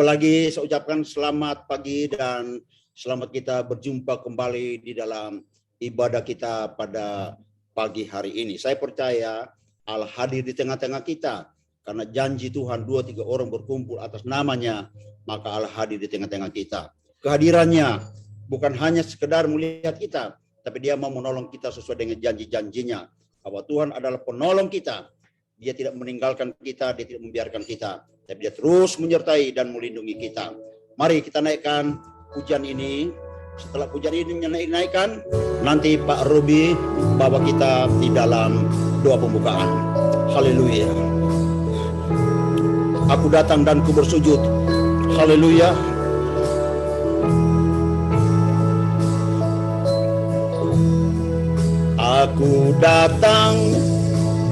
Apalagi saya ucapkan selamat pagi dan selamat kita berjumpa kembali di dalam ibadah kita pada pagi hari ini. Saya percaya Allah hadir di tengah-tengah kita karena janji Tuhan 2-3 orang berkumpul atas namanya, maka Allah hadir di tengah-tengah kita. Kehadirannya bukan hanya sekedar melihat kita, tapi dia mau menolong kita sesuai dengan janji-janjinya. Bahwa Tuhan adalah penolong kita. Dia tidak meninggalkan kita, dia tidak membiarkan kita, tapi dia terus menyertai dan melindungi kita. Mari kita naikkan pujian ini. Setelah pujian ini naikkan, nanti Pak Robi bawa kita di dalam doa pembukaan. Haleluya. Aku datang dan ku bersujud. Haleluya. Aku datang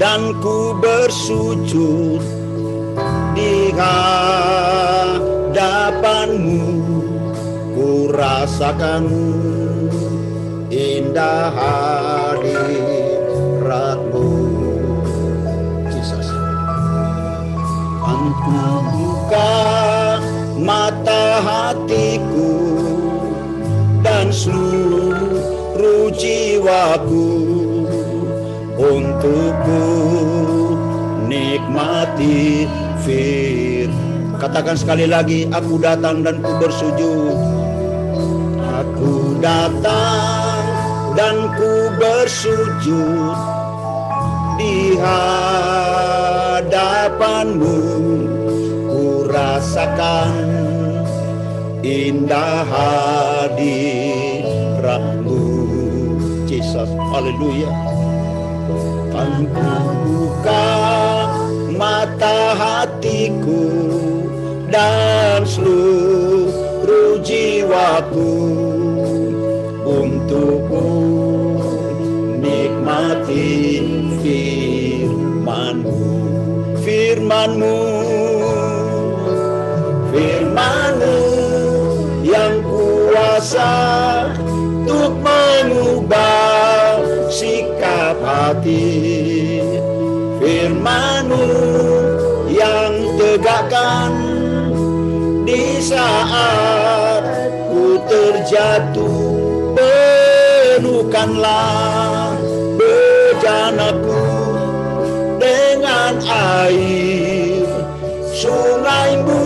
dan ku bersujud di hadapanmu, ku rasakan indah hadiratmu. Jesus. Aku buka mata hatiku dan seluruh jiwaku untuk ku nikmati Katakan sekali lagi, aku datang dan ku bersujud. Aku datang dan ku bersujud di hadapanmu, ku rasakan indah hadiratmu. Jesus, haleluya. Kan ku buka mata hatiku dan seluruh jiwaku untuk nikmati firman-Mu, firman-Mu, firman-Mu yang kuasa untuk mengubah sikap hati, firman-Mu yang tegakkan di saat ku terjatuh. Penuhkanlah bejanaku dengan air sungai-Mu.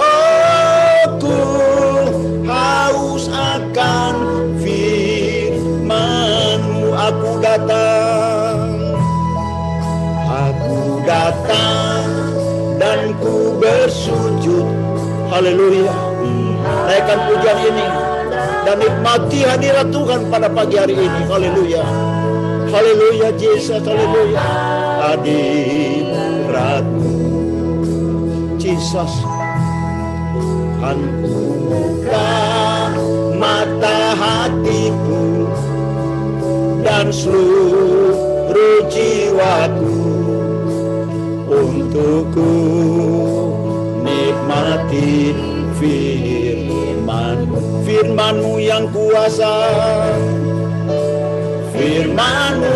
Aku haus akan firman-Mu. Aku datang dan ku bersujud. Haleluya. Naikkan pujian ini dan nikmati hadirat Tuhan pada pagi hari ini. Haleluya. Haleluya Yesus, haleluya. Hadirat-Mu Jesus. Kan buka mata hatiku dan seluruh jiwaku untuk ku nikmati firman-Mu, firman-Mu yang kuasa, firman-Mu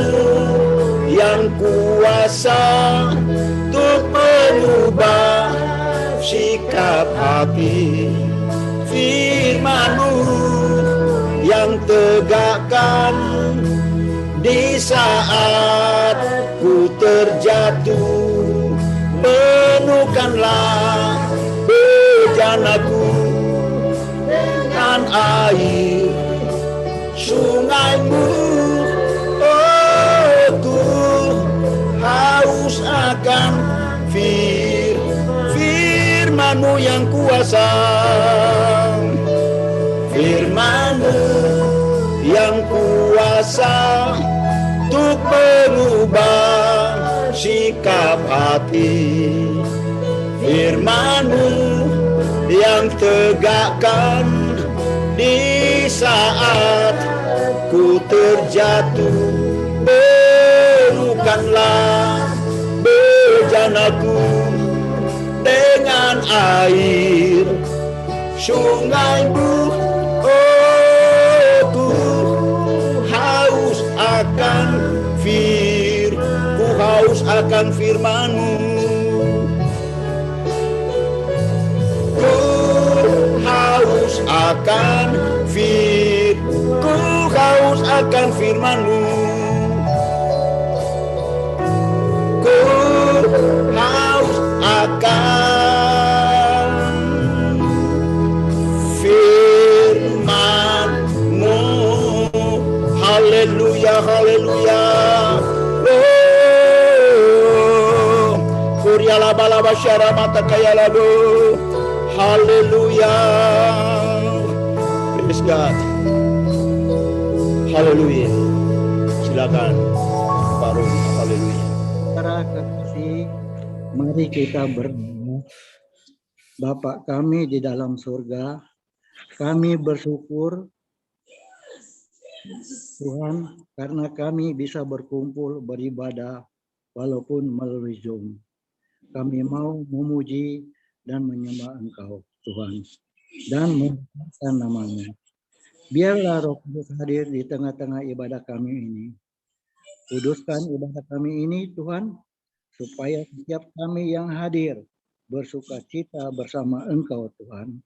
yang kuasa untuk mengubah sikap hati, firman-Mu yang tegakkan di saat ku terjatuh. Penuhkanlah bejanaku dengan air sungai-Mu. Aku haus akan firman-Mu yang kuasa, firman-Mu yang kuasa untuk mengubah sikap hati, firman-Mu yang tegakkan di saat ku terjatuh. Penuhkanlah bejanaku dengan air sungai-Mu. Aku haus akan haus akan firman-Mu. akan ku haus akan firman-Mu. Ku haus akan firman-Mu. Haleluya, haleluya. Kuriala balaba syara mata kaya lagu. Haleluya. Praise God. Haleluya. Silakan Pak Rum. Haleluya. Para kekasih, mari kita berdoa. Bapa kami di dalam surga, kami bersyukur Tuhan karena kami bisa berkumpul beribadah walaupun melalui Zoom. Kami mau memuji dan menyembah Engkau Tuhan dan memuliakan nama-Mu. Biarlah Roh Kudus hadir di tengah-tengah ibadah kami ini. Kuduskan ibadah kami ini Tuhan, supaya setiap kami yang hadir bersuka cita bersama Engkau Tuhan.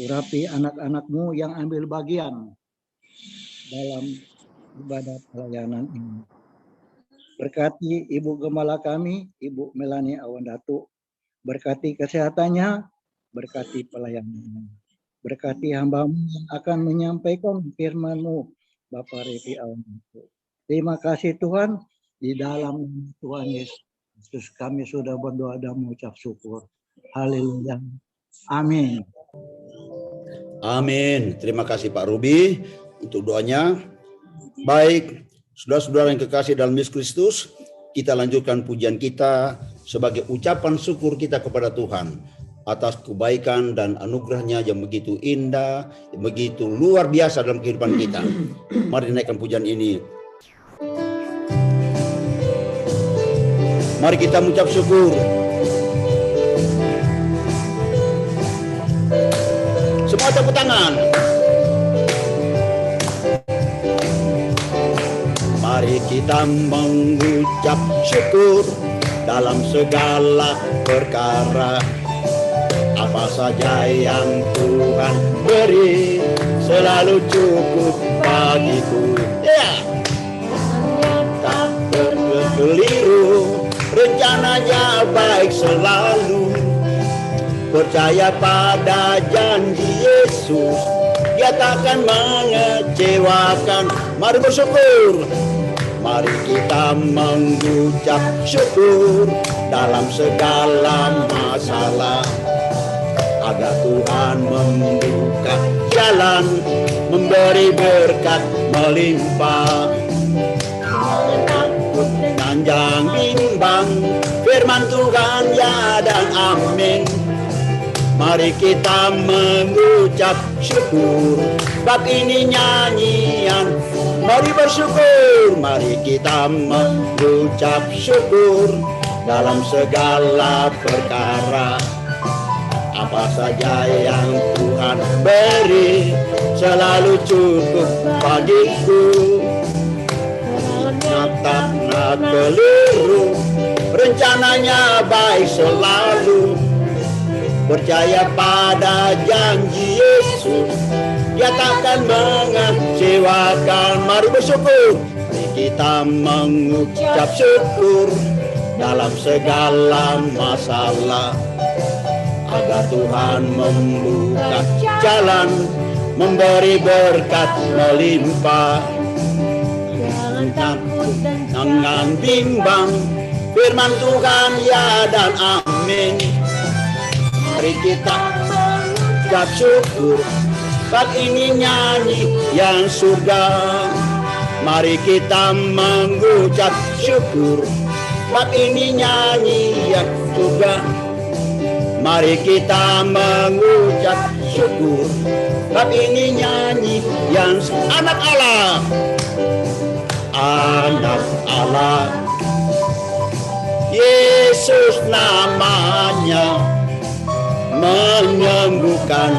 Urapi anak-anak-Mu yang ambil bagian dalam ibadah pelayanan ini. Berkati Ibu Gembala kami, Ibu Melani Awan Datuk. Berkati kesehatannya, berkati pelayanannya. Berkati hamba-Mu yang akan menyampaikan firman-Mu, Bapak Revi Awan Datuk. Terima kasih Tuhan, di dalam Tuhan Yesus kami sudah berdoa dan mengucap syukur. Haleluya. Amin. Amin. Terima kasih Pak Ruby untuk doanya. Baik, saudara-saudara yang kekasih dalam Yesus Kristus, kita lanjutkan pujian kita sebagai ucapan syukur kita kepada Tuhan atas kebaikan dan anugerahnya yang begitu indah, yang begitu luar biasa dalam kehidupan kita. Mari naikkan pujian ini. Mari kita mengucap syukur. Semua tepuk tangan. Mari kita mengucap syukur dalam segala perkara. Apa saja yang Tuhan beri selalu cukup bagiku. Ya. Tak berkeliru, rencananya baik selalu. Percaya pada janji Yesus, Dia takkan mengecewakan. Mari bersyukur. Mari kita mengucap syukur dalam segala masalah, agar Tuhan membuka jalan, memberi berkat melimpah. Jangan takut dan jangan bimbang, firman Tuhan ya dan amin. Mari kita mengucap syukur, bab ini nyanyian. Mari bersyukur, mari kita mengucap syukur dalam segala perkara. Apa saja yang Tuhan beri selalu cukup bagiku. Tak keliru, rencananya baik selalu. Percaya pada janji Yesus, Dia takkan mengecewakan. Mari bersyukur, mari kita mengucap syukur dalam segala masalah, agar Tuhan membuka jalan, memberi berkat melimpah. Jangan takut dan jangan bimbang, firman Tuhan ya dan amin. Mari kita mengucap syukur, bab ini nyanyi yang surga. Mari kita mengucap syukur, bab ini nyanyi yang surga. Mari kita mengucap syukur, bab ini nyanyi yang anak Allah. Anak Allah, Yesus namanya, menyembuhkan,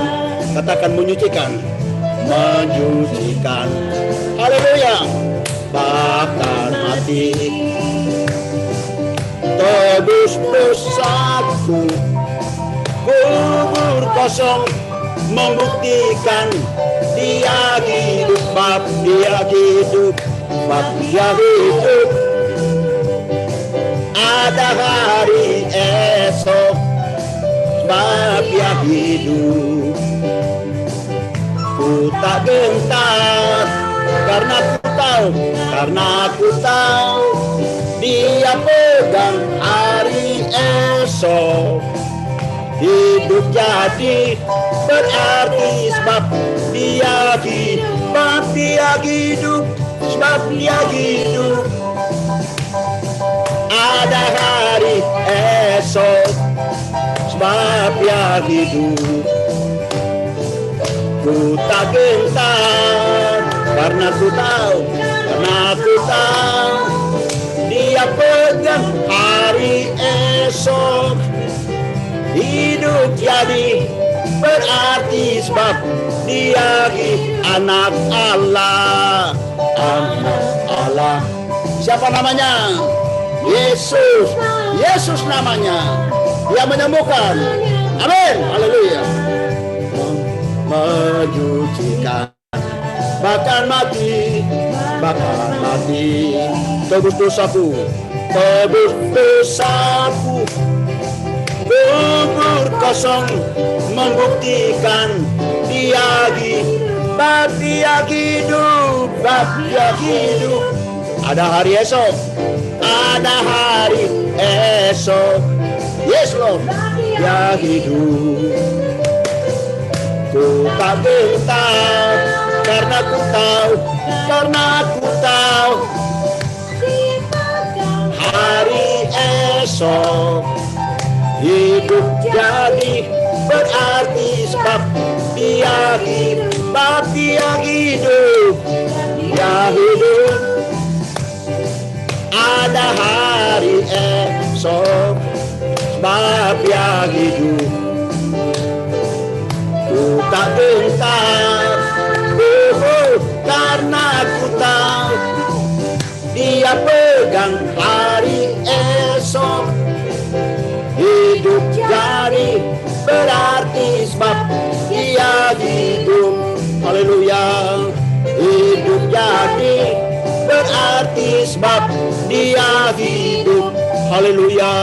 katakan menyucikan, menyucikan, haleluya, bahkan mati, tebus dosaku, kubur kosong, membuktikan dia hidup, sebab dia hidup, sebab dia hidup. Ada hari esok, sebab dia hidup. Ku tak gentar karena ku tahu dia pegang hari esok. Hidup jadi berarti sebab dia hidup, sebab dia hidup. Ada hari esok, sebab dia hidup. Ku tak gentar karena ku tahu dia pegang hari esok. Hidup jadi berarti sebab dia anak Allah, anak Allah. Siapa namanya? Yesus namanya. Dia menyembuhkan. Amin. Haleluya. Menyucikan, bahkan mati, tebus dosaku, kubur kosong membuktikan dia hidup. Ada hari esok, yes Lord, dia hidup. Ku tak gentar karena ku tahu hari esok. Hidup jadi berarti sebab dia hidup. Ada hari esok, sebab dia hidup. Ku tak gentar karena ku tahu dia pegang hari esok. Hidup jadi berarti sebab dia hidup. Haleluya. Hidup jadi berarti sebab dia hidup. Haleluya.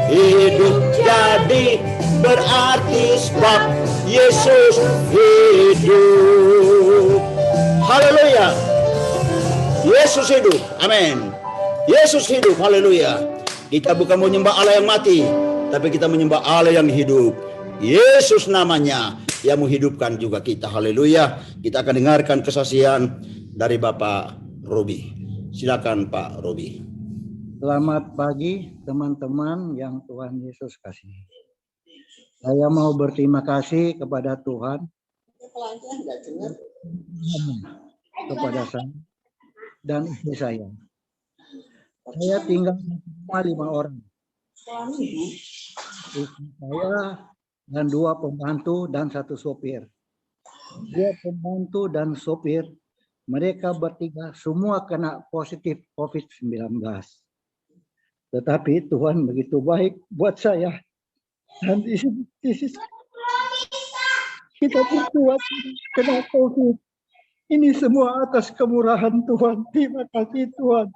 Hidup jadi berarti sebab Yesus hidup. Haleluya. Yesus hidup. Amin. Yesus hidup. Haleluya. Kita bukan menyembah Allah yang mati, tapi kita menyembah Allah yang hidup. Yesus namanya yang menghidupkan juga kita. Haleluya. Kita akan dengarkan kesaksian dari Bapak Robi. Silakan Pak Robi. Selamat pagi teman-teman yang Tuhan Yesus kasih. Saya mau berterima kasih kepada Tuhan kepada saya dan istri saya. Saya tinggal sama 5 orang. Istri saya dan 2 pembantu dan 1 sopir. 2 pembantu dan sopir, mereka bertiga semua kena positif COVID-19. Tetapi Tuhan begitu baik buat saya. Dan kita berkuat kena COVID. Ini semua atas kemurahan Tuhan. Terima kasih Tuhan.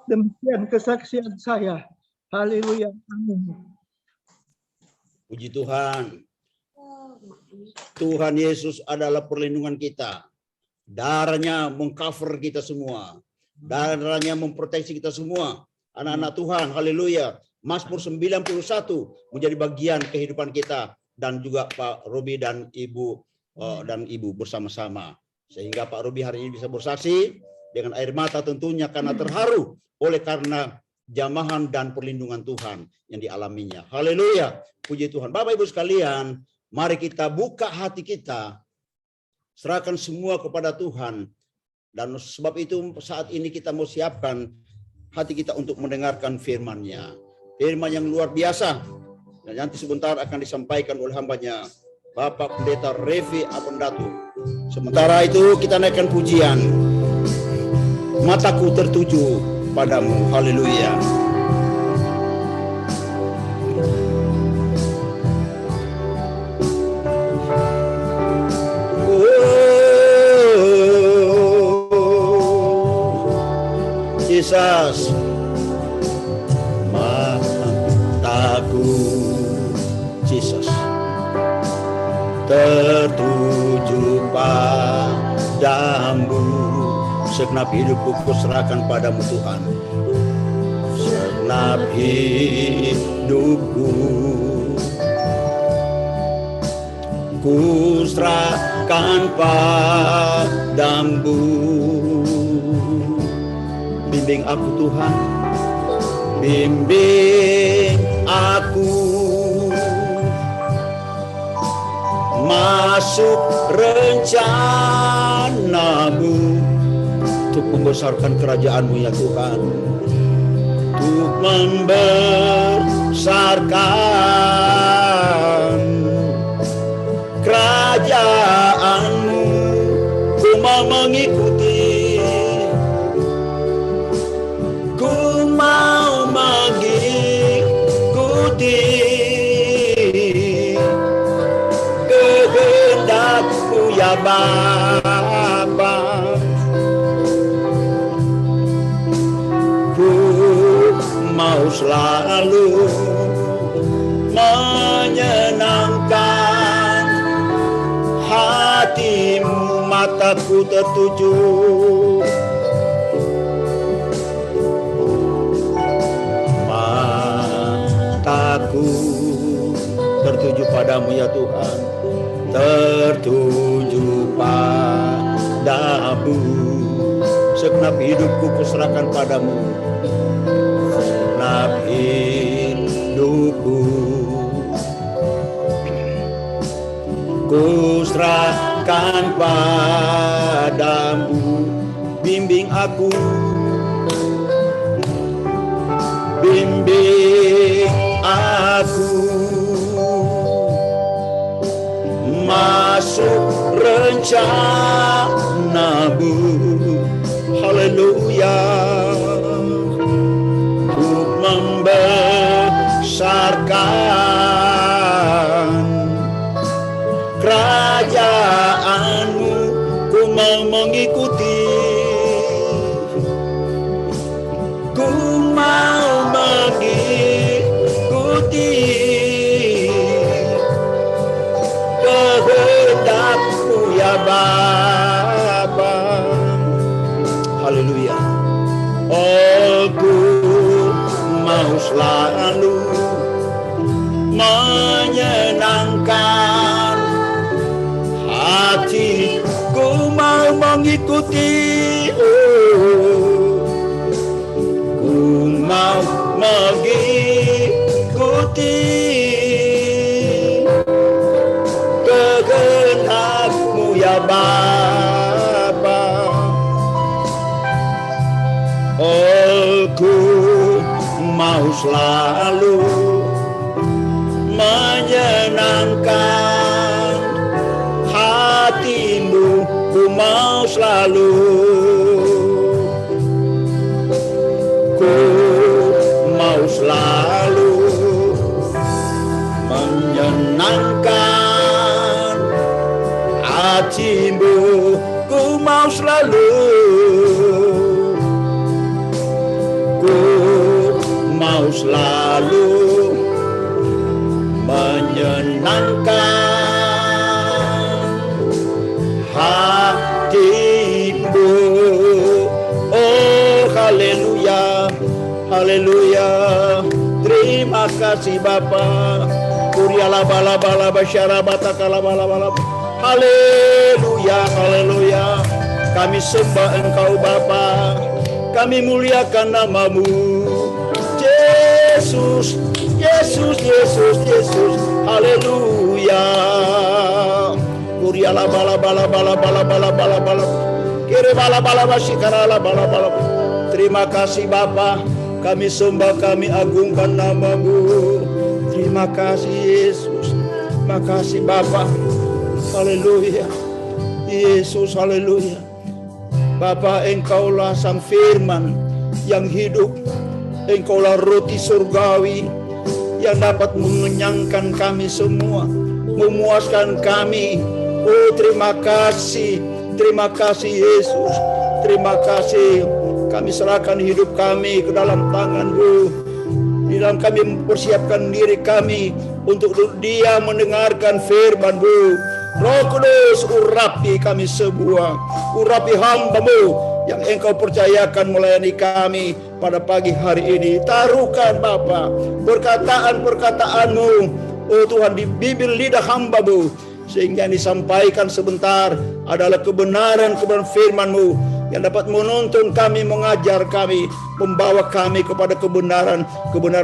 Demikian kesaksian saya. Haleluya. Amin. Puji Tuhan. Tuhan Yesus adalah perlindungan kita. Darahnya mengcover kita semua. Darahnya memproteksi kita semua. Anak-anak Tuhan, haleluya. Mazmur 91 menjadi bagian kehidupan kita. Dan juga Pak Robi dan Ibu bersama-sama. Sehingga Pak Robi hari ini bisa bersaksi dengan air mata tentunya karena terharu oleh karena jamahan dan perlindungan Tuhan yang dialaminya. Haleluya. Puji Tuhan. Bapak Ibu sekalian, mari kita buka hati kita. Serahkan semua kepada Tuhan. Dan sebab itu saat ini kita mau siapkan hati kita untuk mendengarkan firman-Nya. Firman yang luar biasa. Dan nanti sebentar akan disampaikan oleh hambanya Bapak Pendeta Revi Apendatu. Sementara itu kita naikkan pujian. Mataku tertuju padamu. Haleluya. Jesus. Mataku, Jesus, tertuju padamu. Segenap hidupku kuserahkan padamu Tuhan. Segenap hidupku kuserahkan padamu. Bimbing aku Tuhan, bimbing aku masuk rencanamu untuk membesarkan kerajaan-Mu ya Tuhan, untuk membesarkan kerajaan-Mu. Ku mau mengikuti, ku mau mengikuti kehendak-Mu ya Bapa. Ku mau selalu menyenangkan hati-Mu. Mataku tertuju, mataku tertuju padamu ya Tuhan, tertuju padamu. Segenap hidupku kuserahkan padamu, segenap hidupku kuserahkan padamu. Bimbing aku, bimbing aku masuk rencana-Mu. Haleluya. Untuk membesarkan kerajaan-Mu, ku mau mengikuti, ku mau mengikuti kehendak-Mu ya Bapa. Haleluya. Aku mau selalu menyenangkan hatiku, mau mengikuti, ku mau mengikuti kehendak-Mu ya Bapa. Aku mau selalu menyenangkan hati-Mu, ku mau selalu, ku mau selalu menyenangkan hati-Mu, ku mau selalu, ku mau selalu menyenangkan hati-Mu. Oh haleluya, haleluya. Terima kasih Bapa. Kuriala bala bala basyara batakala bala bala. Haleluya, haleluya. Kami sembah Engkau Bapa, kami muliakan nama-Mu Yesus, Yesus, Yesus, Yesus. Haleluya. Kuriala bala bala bala bala bala bala bala. Kiri bala bala basikara bala bala. Terima kasih Bapa, kami sembah, kami agungkan nama-Mu. Terima kasih Yesus. Terima kasih Bapa. Haleluya. Yesus, haleluya. Bapa, Engkaulah sang firman yang hidup. Engkaulah roti surgawi yang dapat mengenyangkan kami semua, memuaskan kami. Oh terima kasih Yesus. Terima kasih Kami serahkan hidup kami ke dalam tangan-Mu. Di dalam kami mempersiapkan diri kami untuk dia mendengarkan firman-Mu. Roh Kudus, urapi kami semua. Urapi hamba-Mu yang Engkau percayakan melayani kami pada pagi hari ini. Taruhkan Bapa perkataan-perkataan-Mu, oh Tuhan, di bibir lidah hamba-Mu, sehingga yang disampaikan sebentar adalah kebenaran-kebenaran firman-Mu yang dapat menuntun kami, mengajar kami, membawa kami kepada kebenaran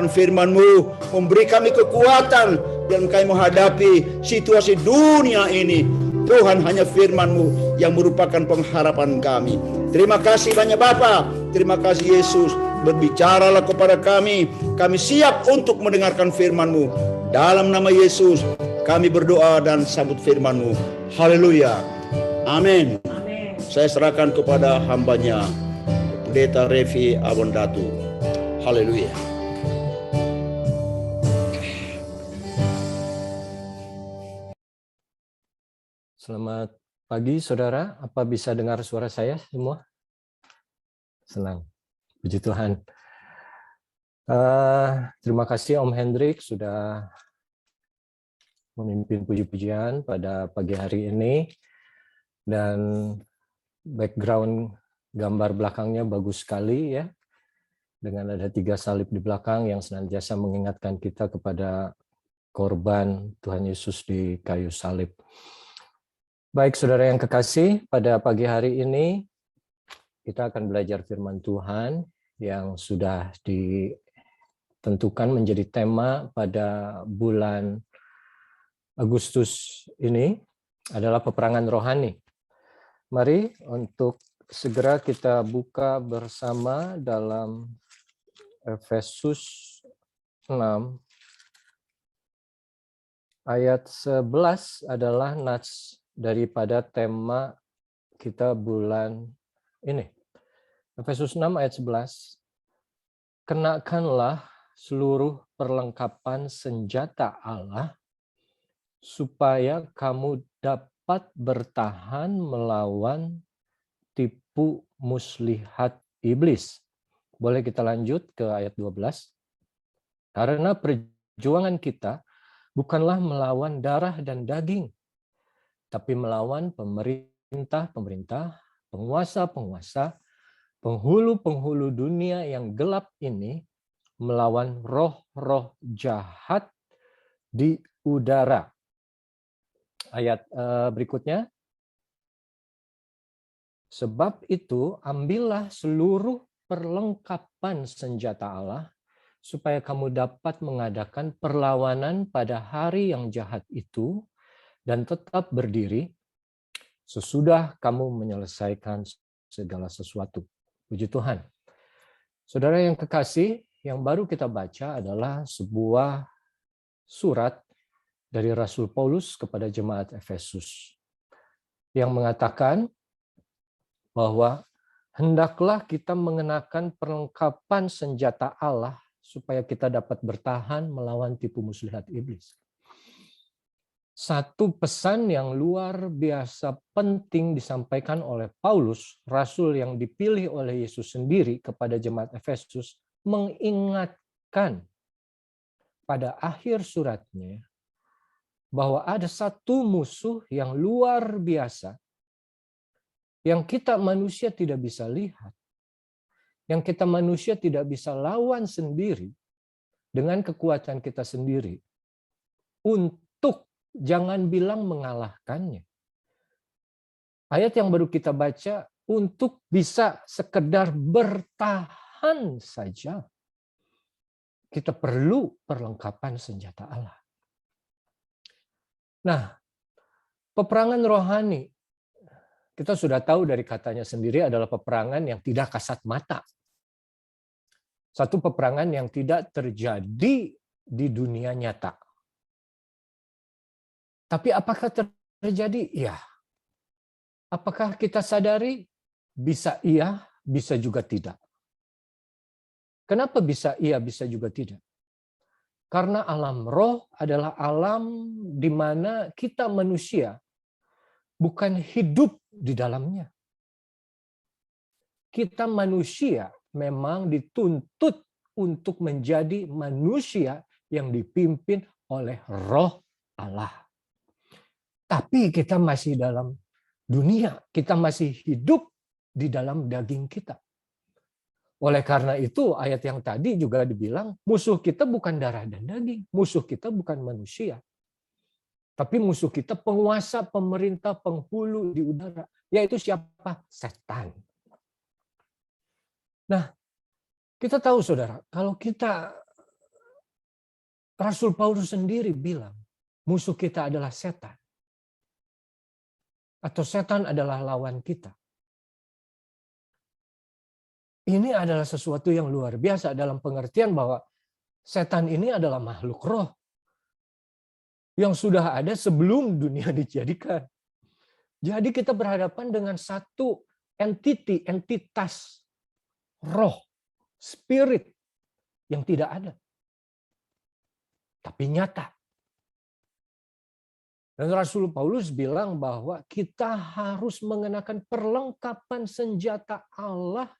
firman-Mu, memberi kami kekuatan dalam kami menghadapi situasi dunia ini. Tuhan, hanya firman-Mu yang merupakan pengharapan kami. Terima kasih banyak Bapa. Terima kasih Yesus. Berbicaralah kepada kami. Kami siap untuk mendengarkan firman-Mu. Dalam nama Yesus kami berdoa dan sambut firman-Mu. Haleluya. Amin. Saya serahkan kepada hambanya, Pendeta Revi Abondatu. Haleluya. Selamat pagi saudara, apa bisa dengar suara saya semua? Senang, puji Tuhan. Terima kasih Om Hendrik sudah memimpin puji-pujian pada pagi hari ini. Dan background gambar belakangnya bagus sekali ya. Dengan ada 3 salib di belakang yang senantiasa mengingatkan kita kepada korban Tuhan Yesus di kayu salib. Baik saudara yang kekasih, pada pagi hari ini kita akan belajar firman Tuhan yang sudah ditentukan menjadi tema pada bulan Agustus ini adalah peperangan rohani. Mari untuk segera kita buka bersama dalam Efesus 6 ayat 11 adalah nats daripada tema kita bulan ini. Efesus 6 ayat 11. Kenakanlah seluruh perlengkapan senjata Allah supaya kamu dapat bertahan melawan tipu muslihat iblis. Boleh kita lanjut ke ayat 12. Karena perjuangan kita bukanlah melawan darah dan daging, tapi melawan pemerintah-pemerintah, penguasa-penguasa, penghulu-penghulu dunia yang gelap ini, melawan roh-roh jahat di udara. Ayat berikutnya. Sebab itu, ambillah seluruh perlengkapan senjata Allah, supaya kamu dapat mengadakan perlawanan pada hari yang jahat itu, dan tetap berdiri sesudah kamu menyelesaikan segala sesuatu. Puji Tuhan. Saudara yang kekasih, yang baru kita baca adalah sebuah surat dari Rasul Paulus kepada jemaat Efesus yang mengatakan bahwa hendaklah kita mengenakan perlengkapan senjata Allah supaya kita dapat bertahan melawan tipu muslihat iblis. Satu pesan yang luar biasa penting disampaikan oleh Paulus, Rasul yang dipilih oleh Yesus sendiri kepada jemaat Efesus, mengingatkan pada akhir suratnya bahwa ada satu musuh yang luar biasa yang kita manusia tidak bisa lihat, yang kita manusia tidak bisa lawan sendiri dengan kekuatan kita sendiri, untuk jangan bilang mengalahkannya. Ayat yang baru kita baca, untuk bisa sekedar bertahan saja, kita perlu perlengkapan senjata Allah. Nah, peperangan rohani, kita sudah tahu dari katanya sendiri adalah peperangan yang tidak kasat mata. Satu peperangan yang tidak terjadi di dunia nyata. Tapi apakah terjadi? Ya. Apakah kita sadari? Bisa iya, bisa juga tidak. Kenapa bisa iya, bisa juga tidak? Karena alam roh adalah alam di mana kita manusia bukan hidup di dalamnya. kita manusia memang dituntut untuk menjadi manusia yang dipimpin oleh Roh Allah. Tapi kita masih dalam dunia, kita masih hidup di dalam daging kita. Oleh karena itu, ayat yang tadi juga dibilang, musuh kita bukan darah dan daging, musuh kita bukan manusia. Tapi musuh kita penguasa, pemerintah, penghulu di udara, yaitu siapa? Setan. Nah, kita tahu saudara, kalau kita, Rasul Paulus sendiri bilang, musuh kita adalah setan. Atau setan adalah lawan kita. Ini adalah sesuatu yang luar biasa dalam pengertian bahwa setan ini adalah makhluk roh yang sudah ada sebelum dunia dijadikan. Jadi kita berhadapan dengan satu entitas roh, spirit yang tidak ada. Tapi nyata. Dan Rasul Paulus bilang bahwa kita harus mengenakan perlengkapan senjata Allah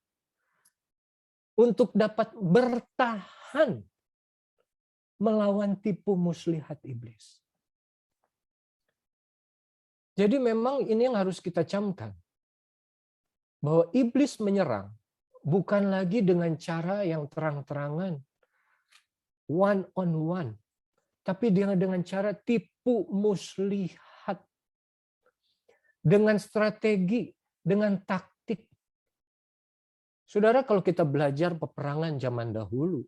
untuk dapat bertahan melawan tipu muslihat iblis. Jadi memang ini yang harus kita camkan. Bahwa iblis menyerang bukan lagi dengan cara yang terang-terangan, one on one, tapi dengan cara tipu muslihat, dengan strategi, dengan taktik. Saudara, kalau kita belajar peperangan zaman dahulu,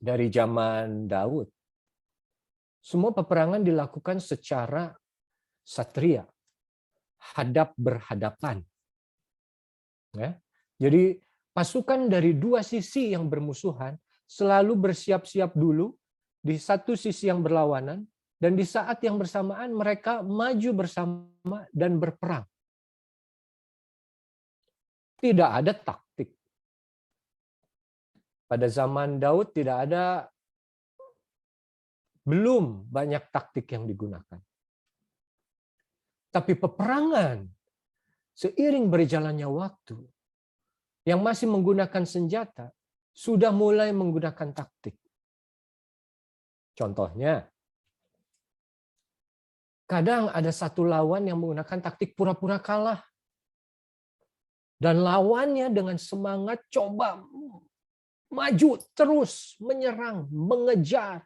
dari zaman Daud, semua peperangan dilakukan secara satria, hadap berhadapan. Ya. Jadi pasukan dari dua sisi yang bermusuhan selalu bersiap-siap dulu di satu sisi yang berlawanan, dan di saat yang bersamaan mereka maju bersama dan berperang. Tidak ada taktik. Pada zaman Daud belum banyak taktik yang digunakan. Tapi peperangan, seiring berjalannya waktu, yang masih menggunakan senjata, sudah mulai menggunakan taktik. Contohnya, kadang ada satu lawan yang menggunakan taktik pura-pura kalah. Dan lawannya dengan semangat coba maju terus, menyerang, mengejar.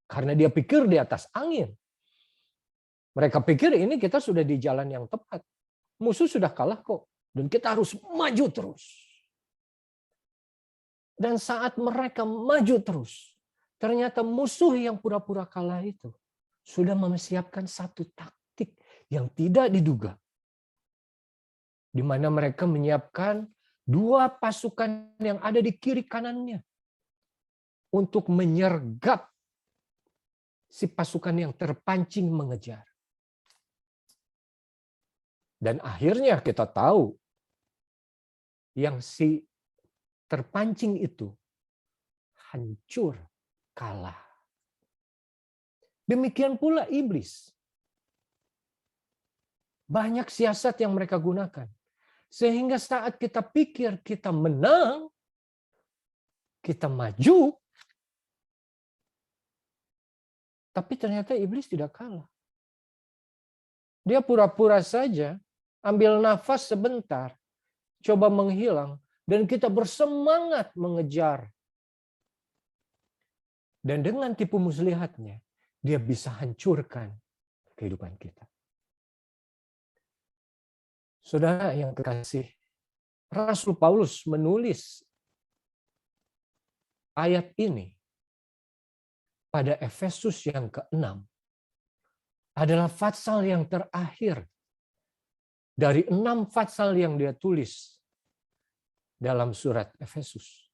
Karena dia pikir di atas angin. Mereka pikir ini kita sudah di jalan yang tepat. Musuh sudah kalah kok. Dan kita harus maju terus. Dan saat mereka maju terus, ternyata musuh yang pura-pura kalah itu sudah mempersiapkan satu taktik yang tidak diduga. Di mana mereka menyiapkan dua pasukan yang ada di kiri kanannya untuk menyergap si pasukan yang terpancing mengejar. Dan akhirnya kita tahu yang si terpancing itu hancur, kalah. Demikian pula iblis. Banyak siasat yang mereka gunakan. Sehingga saat kita pikir kita menang, kita maju, tapi ternyata iblis tidak kalah. Dia pura-pura saja, ambil nafas sebentar, coba menghilang, dan kita bersemangat mengejar. Dan dengan tipu muslihatnya, dia bisa hancurkan kehidupan kita. Saudara yang kekasih, Rasul Paulus menulis ayat ini pada Efesus yang ke-6. Adalah fatsal yang terakhir dari 6 fatsal yang dia tulis dalam surat Efesus.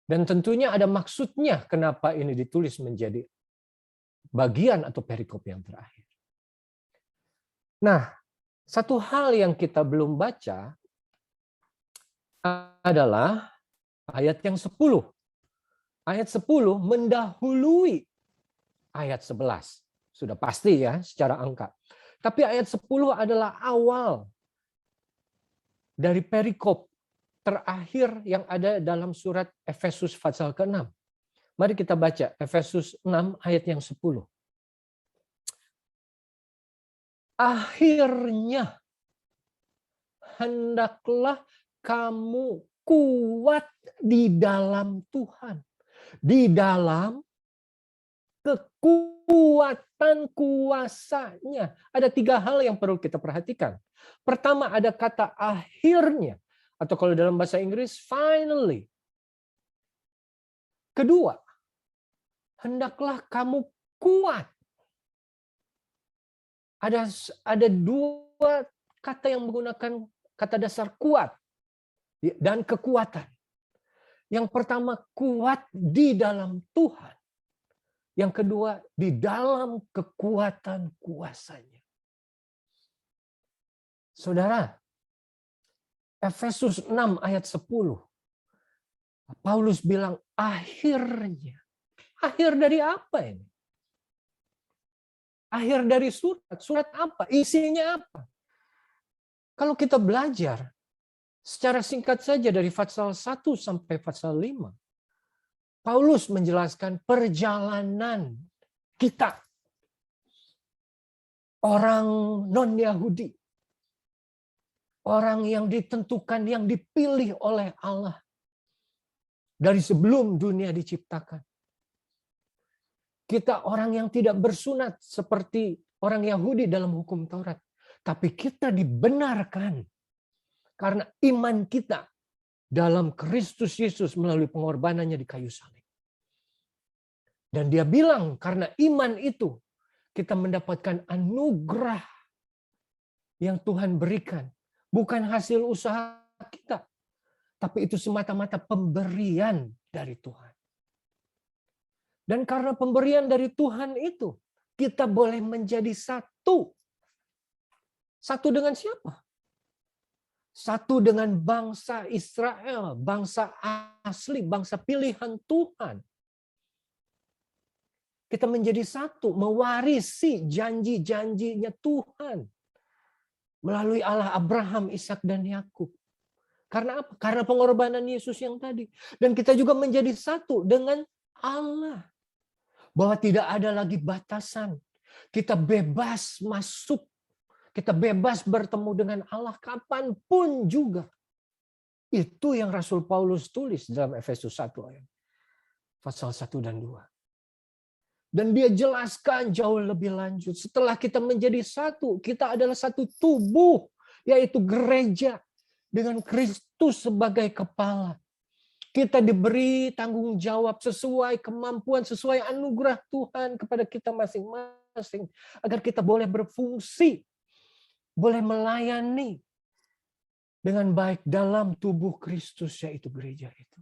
Dan tentunya ada maksudnya kenapa ini ditulis menjadi bagian atau perikop yang terakhir. Nah, satu hal yang kita belum baca adalah ayat yang 10. Ayat 10 mendahului ayat 11. Sudah pasti ya secara angka. Tapi ayat 10 adalah awal dari perikop terakhir yang ada dalam surat Efesus pasal ke-6. Mari kita baca Efesus 6 ayat yang 10. Akhirnya hendaklah kamu kuat di dalam Tuhan, di dalam kekuatan kuasanya. Ada 3 hal yang perlu kita perhatikan. Pertama, ada kata akhirnya, atau kalau dalam bahasa Inggris finally. Kedua, hendaklah kamu kuat. Ada 2 kata yang menggunakan kata dasar kuat dan kekuatan. Yang pertama, kuat di dalam Tuhan. Yang kedua, di dalam kekuatan kuasanya. Saudara, Efesus 6 ayat 10. Paulus bilang akhirnya. Akhir dari apa ini? Akhir dari surat. Surat apa? Isinya apa? Kalau kita belajar secara singkat saja dari pasal 1 sampai pasal 5. Paulus menjelaskan perjalanan kita. Orang non-Yahudi. Orang yang ditentukan, yang dipilih oleh Allah. Dari sebelum dunia diciptakan. Kita orang yang tidak bersunat seperti orang Yahudi dalam hukum Taurat. Tapi kita dibenarkan. Karena iman kita dalam Kristus Yesus melalui pengorbanannya di kayu salib. Dan dia bilang karena iman itu kita mendapatkan anugerah yang Tuhan berikan. Bukan hasil usaha kita. Tapi itu semata-mata pemberian dari Tuhan. Dan karena pemberian dari Tuhan itu, kita boleh menjadi satu. Satu dengan siapa? Satu dengan bangsa Israel, bangsa asli, bangsa pilihan Tuhan. Kita menjadi satu, mewarisi janji-janjinya Tuhan. Melalui Allah Abraham, Ishak dan Yakub. Karena apa? Karena pengorbanan Yesus yang tadi. Dan kita juga menjadi satu dengan Allah. Bahwa tidak ada lagi batasan. Kita bebas masuk. Kita bebas bertemu dengan Allah kapanpun juga. Itu yang Rasul Paulus tulis dalam Efesus 1 ayat. Pasal 1 dan 2. Dan dia jelaskan jauh lebih lanjut. Setelah kita menjadi satu, kita adalah satu tubuh. Yaitu gereja. Dengan Kristus sebagai kepala. Kita diberi tanggung jawab sesuai kemampuan, sesuai anugerah Tuhan kepada kita masing-masing. Agar kita boleh berfungsi. Boleh melayani dengan baik dalam tubuh Kristus, yaitu gereja itu.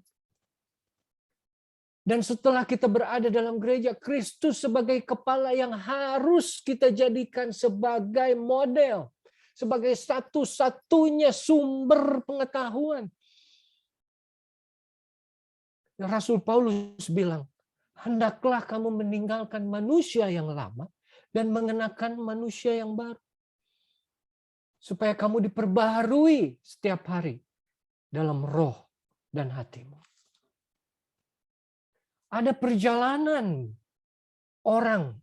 Dan setelah kita berada dalam gereja, Kristus sebagai kepala yang harus kita jadikan sebagai model, sebagai satu-satunya sumber pengetahuan. Rasul Paulus bilang, hendaklah kamu meninggalkan manusia yang lama dan mengenakan manusia yang baru. Supaya kamu diperbaharui setiap hari dalam roh dan hatimu. Ada perjalanan orang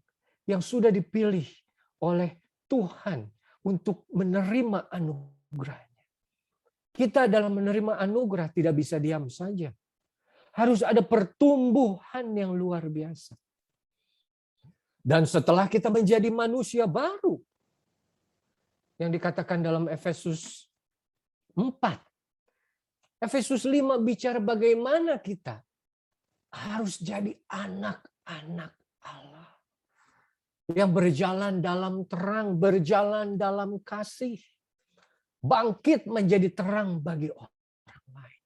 yang sudah dipilih oleh Tuhan untuk menerima anugerahnya. Kita dalam menerima anugerah tidak bisa diam saja. Harus ada pertumbuhan yang luar biasa. Dan setelah kita menjadi manusia baru, yang dikatakan dalam Efesus 4. Efesus 5 bicara bagaimana kita harus jadi anak-anak Allah. Yang berjalan dalam terang, berjalan dalam kasih. Bangkit menjadi terang bagi orang lain.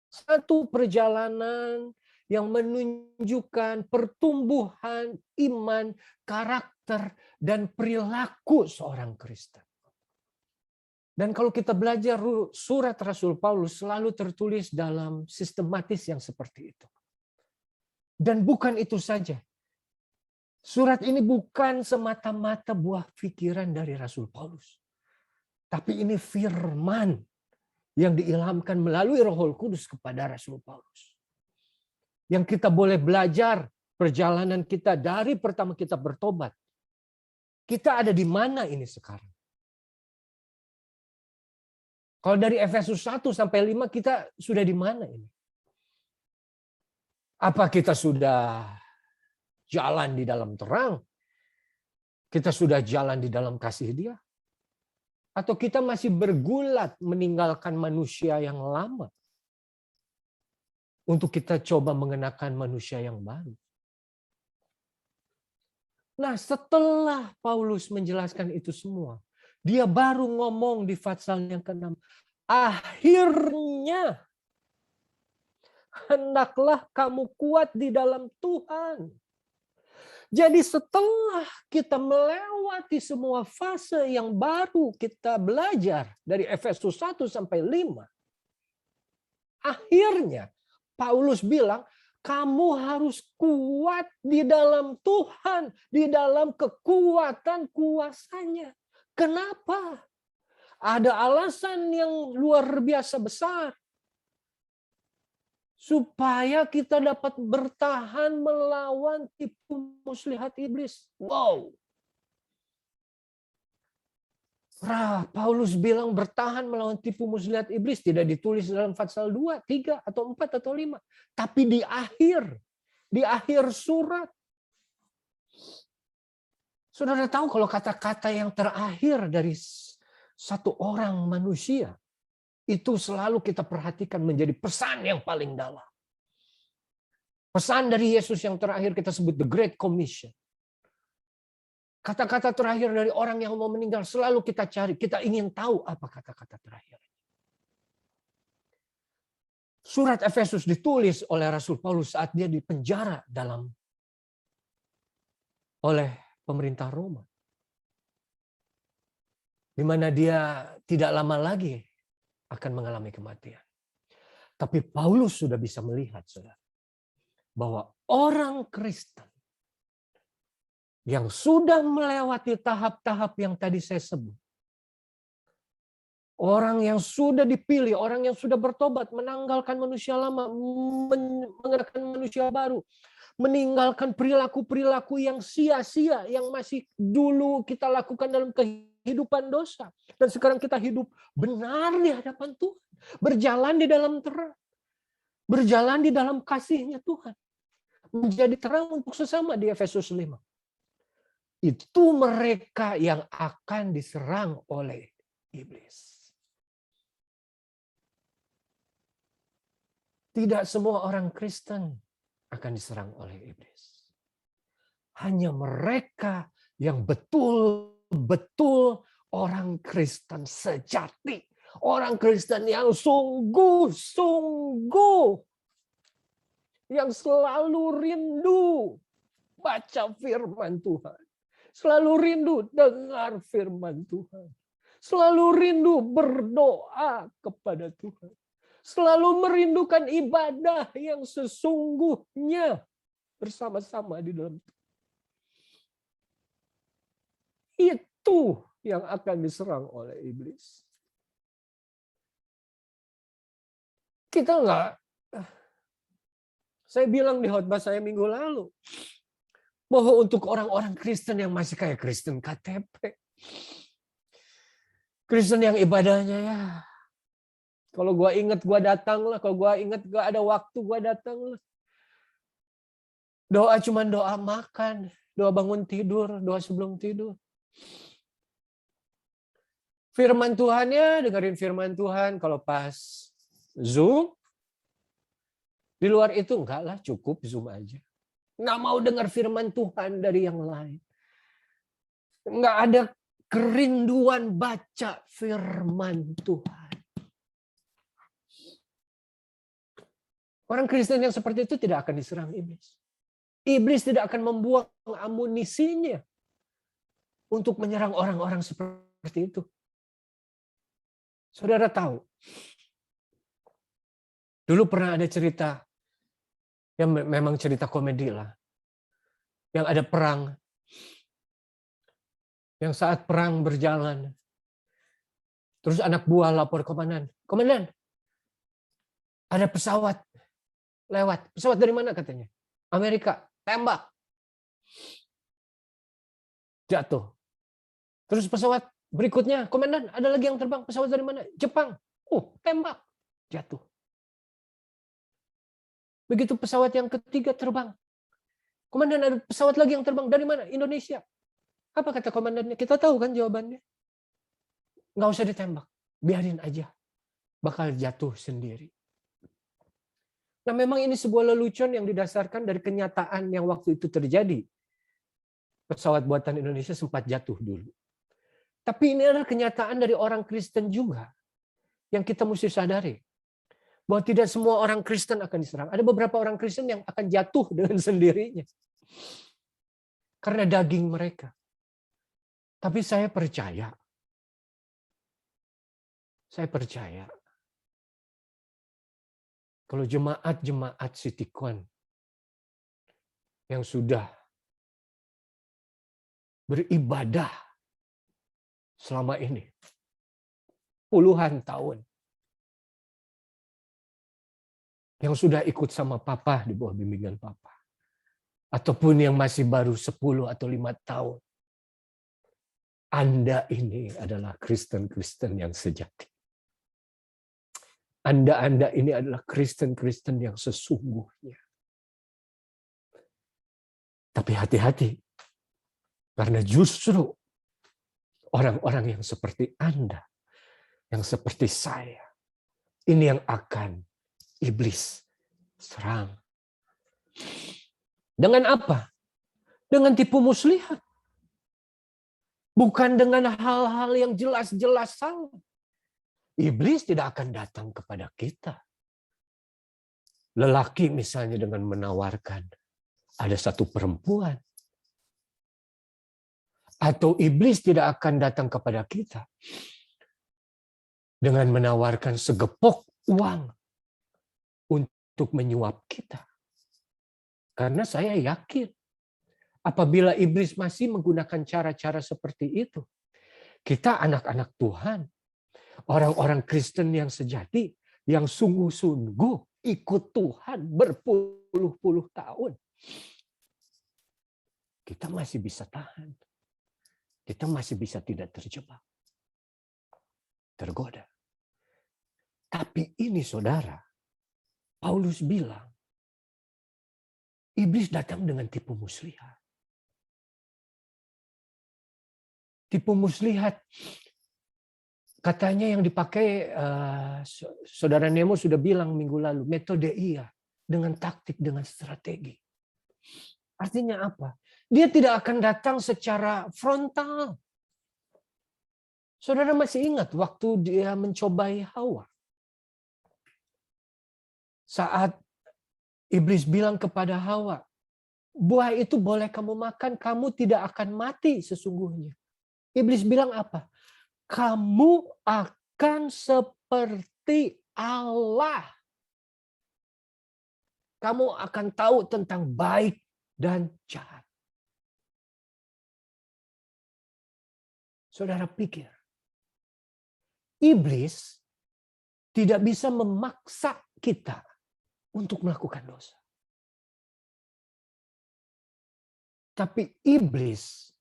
Satu perjalanan yang menunjukkan pertumbuhan iman, karakter, dan perilaku seorang Kristen. Dan kalau kita belajar surat Rasul Paulus selalu tertulis dalam sistematis yang seperti itu. Dan bukan itu saja. Surat ini bukan semata-mata buah pikiran dari Rasul Paulus. Tapi ini firman yang diilhamkan melalui Roh Kudus kepada Rasul Paulus. Yang kita boleh belajar perjalanan kita dari pertama kita bertobat. Kita ada di mana ini sekarang? Kalau dari Efesus 1 sampai 5 kita sudah di mana ini? Apa kita sudah jalan di dalam terang? Kita sudah jalan di dalam kasih Dia? Atau kita masih bergulat meninggalkan manusia yang lama untuk kita coba mengenakan manusia yang baru? Nah, setelah Paulus menjelaskan itu semua, dia baru ngomong di pasal yang ke-6. Akhirnya, hendaklah kamu kuat di dalam Tuhan. Jadi setelah kita melewati semua fase yang baru kita belajar dari Efesus 1 sampai 5. Akhirnya Paulus bilang, kamu harus kuat di dalam Tuhan, di dalam kekuatan kuasanya. Kenapa? Ada alasan yang luar biasa besar. Supaya kita dapat bertahan melawan tipu muslihat iblis. Wow. Paulus bilang bertahan melawan tipu muslihat iblis tidak ditulis dalam pasal 2, 3, atau 4, atau 5. Tapi di akhir surat. Saudara tahu kalau kata-kata yang terakhir dari satu orang manusia, itu selalu kita perhatikan menjadi pesan yang paling dalam. Pesan dari Yesus yang terakhir kita sebut The Great Commission. Kata-kata terakhir dari orang yang mau meninggal selalu kita cari. Kita ingin tahu apa kata-kata terakhir. Surat Efesus ditulis oleh Rasul Paulus saat dia dipenjara oleh pemerintah Roma. Di mana dia tidak lama lagi akan mengalami kematian. Tapi Paulus sudah bisa melihat, saudara, bahwa orang Kristen yang sudah melewati tahap-tahap yang tadi saya sebut, orang yang sudah dipilih, orang yang sudah bertobat, menanggalkan manusia lama, mengenakan manusia baru, meninggalkan perilaku-perilaku yang sia-sia, yang masih dulu kita lakukan dalam kehidupan dosa. Dan sekarang kita hidup benar di hadapan Tuhan. Berjalan di dalam terang. Berjalan di dalam kasih-Nya Tuhan. Menjadi terang untuk sesama di Efesus 5. Itu mereka yang akan diserang oleh iblis. Tidak semua orang Kristen akan diserang oleh iblis. Hanya mereka yang betul-betul orang Kristen sejati. Orang Kristen yang sungguh-sungguh. Yang selalu rindu baca firman Tuhan. Selalu rindu dengar firman Tuhan. Selalu rindu berdoa kepada Tuhan. Selalu merindukan ibadah yang sesungguhnya bersama-sama di dalam Tuhan. Itu yang akan diserang oleh iblis. Kita enggak, saya bilang di khotbah saya minggu lalu, bahwa untuk orang-orang Kristen yang masih kayak Kristen KTP, Kristen yang ibadahnya ya, kalau gue ingat gue datang lah, kalau gue ingat gue ada waktu gue datang lah. Doa cuman doa makan, doa bangun tidur, doa sebelum tidur. Firman Tuhan ya, dengerin firman Tuhan kalau pas Zoom. Di luar itu enggak lah, cukup Zoom aja. Nggak mau dengar firman Tuhan dari yang lain. Nggak ada kerinduan baca firman Tuhan. Orang Kristen yang seperti itu tidak akan diserang iblis. Iblis tidak akan membuang amunisinya untuk menyerang orang-orang seperti itu. Saudara tahu, dulu pernah ada cerita, yang memang cerita komedi lah, yang ada perang, yang saat perang berjalan, Terus anak buah lapor komandan. Komandan, ada pesawat lewat. Pesawat dari mana katanya? Amerika. Tembak. Jatuh. Terus pesawat berikutnya, komandan, ada lagi yang terbang. Pesawat dari mana? Jepang. Oh, tembak. Jatuh. Begitu pesawat yang ketiga terbang. Komandan, ada pesawat lagi yang terbang. Dari mana? Indonesia. Apa kata komandannya? Kita tahu kan jawabannya. Nggak usah ditembak. Biarin aja. Bakal jatuh sendiri. Nah, memang ini sebuah lelucon yang didasarkan dari kenyataan yang waktu itu terjadi. Pesawat buatan Indonesia sempat jatuh dulu. Tapi ini adalah kenyataan dari orang Kristen juga. Yang kita mesti sadari. Bahwa tidak semua orang Kristen akan diserang. Ada beberapa orang Kristen yang akan jatuh dengan sendirinya. Karena daging mereka. Tapi saya percaya. Kalau jemaat-jemaat Sitikon yang sudah beribadah selama ini, puluhan tahun, yang sudah ikut sama Papa di bawah bimbingan Papa, ataupun yang masih baru 10 atau 5 tahun, Anda ini adalah Kristen-Kristen yang sejati. Anda ini adalah Kristen-Kristen yang sesungguhnya. Tapi hati-hati, karena justru orang-orang yang seperti Anda, yang seperti saya, ini yang akan iblis serang. Dengan apa? Dengan tipu muslihat. Bukan dengan hal-hal yang jelas-jelas salah. Iblis tidak akan datang kepada kita. Lelaki misalnya dengan menawarkan ada satu perempuan. Atau iblis tidak akan datang kepada kita dengan menawarkan segepok uang untuk menyuap kita. Karena saya yakin apabila iblis masih menggunakan cara-cara seperti itu, kita anak-anak Tuhan, orang-orang Kristen yang sejati, yang sungguh-sungguh ikut Tuhan berpuluh-puluh tahun, kita masih bisa tahan. Kita masih bisa tidak terjebak, tergoda. Tapi ini saudara, Paulus bilang, iblis datang dengan tipu muslihat. Tipu muslihat, katanya yang dipakai, saudara Nemo sudah bilang minggu lalu, metode iya, dengan taktik, dengan strategi. Artinya apa? Dia tidak akan datang secara frontal. Saudara masih ingat waktu dia mencobai Hawa? Saat iblis bilang kepada Hawa, buah itu boleh kamu makan, kamu tidak akan mati sesungguhnya. Iblis bilang apa? Kamu akan seperti Allah. Kamu akan tahu tentang baik dan jahat. Saudara pikir, iblis tidak bisa memaksa kita untuk melakukan dosa. Tapi iblis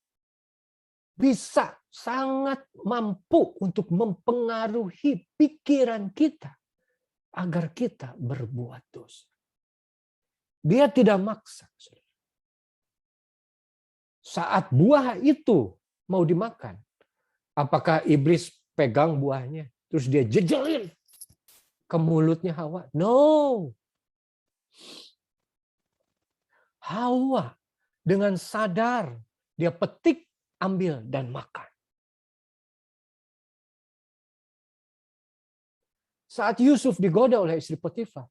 bisa sangat mampu untuk mempengaruhi pikiran kita agar kita berbuat dosa. Dia tidak maksa. Saat buah itu mau dimakan, apakah iblis pegang buahnya terus dia jejelin ke mulutnya Hawa? No. Hawa dengan sadar dia petik, ambil dan makan. Saat Yusuf digoda oleh istri Potifar,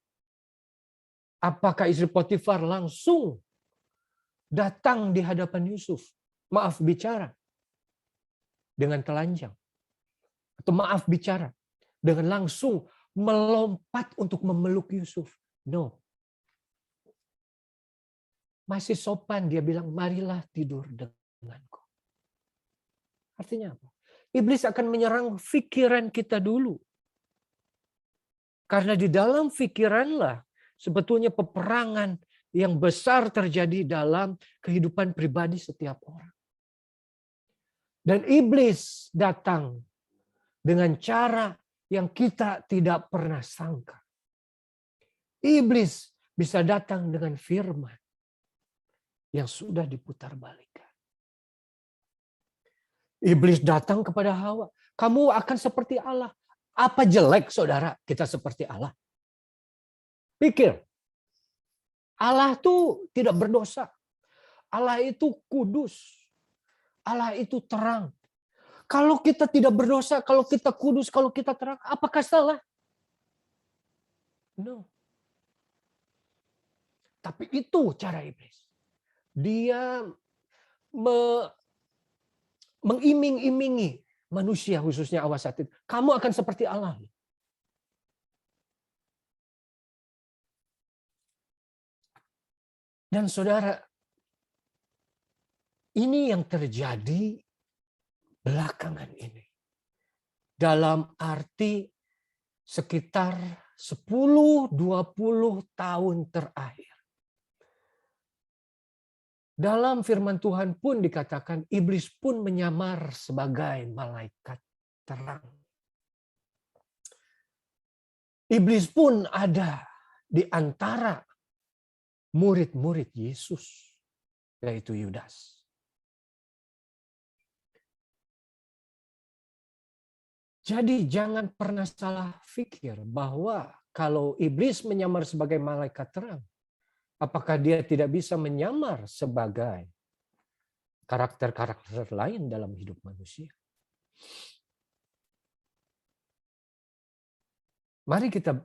apakah istri Potifar langsung datang di hadapan Yusuf? Maaf bicara dengan telanjang. Atau maaf bicara dengan langsung melompat untuk memeluk Yusuf. No. Masih sopan dia bilang, marilah tidur denganku. Artinya apa? Iblis akan menyerang pikiran kita dulu. Karena di dalam pikiranlah sebetulnya peperangan yang besar terjadi dalam kehidupan pribadi setiap orang. Dan iblis datang dengan cara yang kita tidak pernah sangka. Iblis bisa datang dengan firman yang sudah diputarbalikkan. Iblis datang kepada Hawa. Kamu akan seperti Allah. Apa jelek saudara kita seperti Allah? Pikir. Allah itu tidak berdosa. Allah itu kudus. Allah itu terang. Kalau kita tidak berdosa, kalau kita kudus, kalau kita terang, apakah salah? No. Tapi itu cara iblis. Dia mengiming-imingi manusia, khususnya Hawa saat itu. Kamu akan seperti Allah. Dan saudara, ini yang terjadi belakangan ini. Dalam arti sekitar 10-20 tahun terakhir. Dalam firman Tuhan pun dikatakan iblis pun menyamar sebagai malaikat terang. Iblis pun ada di antara murid-murid Yesus, yaitu Yudas. Jadi jangan pernah salah pikir bahwa kalau iblis menyamar sebagai malaikat terang, apakah dia tidak bisa menyamar sebagai karakter-karakter lain dalam hidup manusia? Mari kita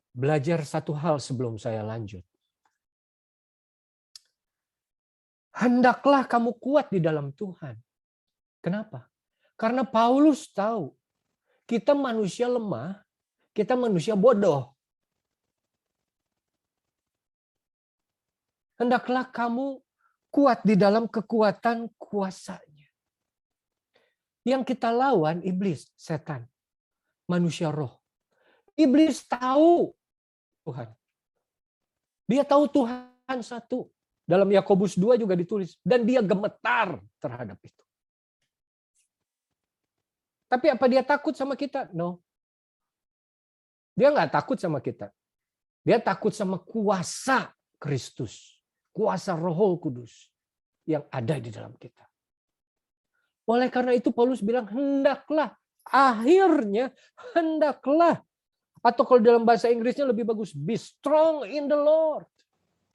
belajar satu hal sebelum saya lanjut. Hendaklah kamu kuat di dalam Tuhan. Kenapa? Karena Paulus tahu kita manusia lemah, kita manusia bodoh. Hendaklah kamu kuat di dalam kekuatan kuasanya. Yang kita lawan iblis, setan, manusia roh. Iblis tahu Tuhan. Dia tahu Tuhan satu. Dalam Yakobus 2 juga ditulis. Dan dia gemetar terhadap itu. Tapi apa dia takut sama kita? No. Dia nggak takut sama kita. Dia takut sama kuasa Kristus. Kuasa Roh Kudus yang ada di dalam kita. Oleh karena itu Paulus bilang, hendaklah. Akhirnya, hendaklah. Atau kalau dalam bahasa Inggrisnya lebih bagus, be strong in the Lord.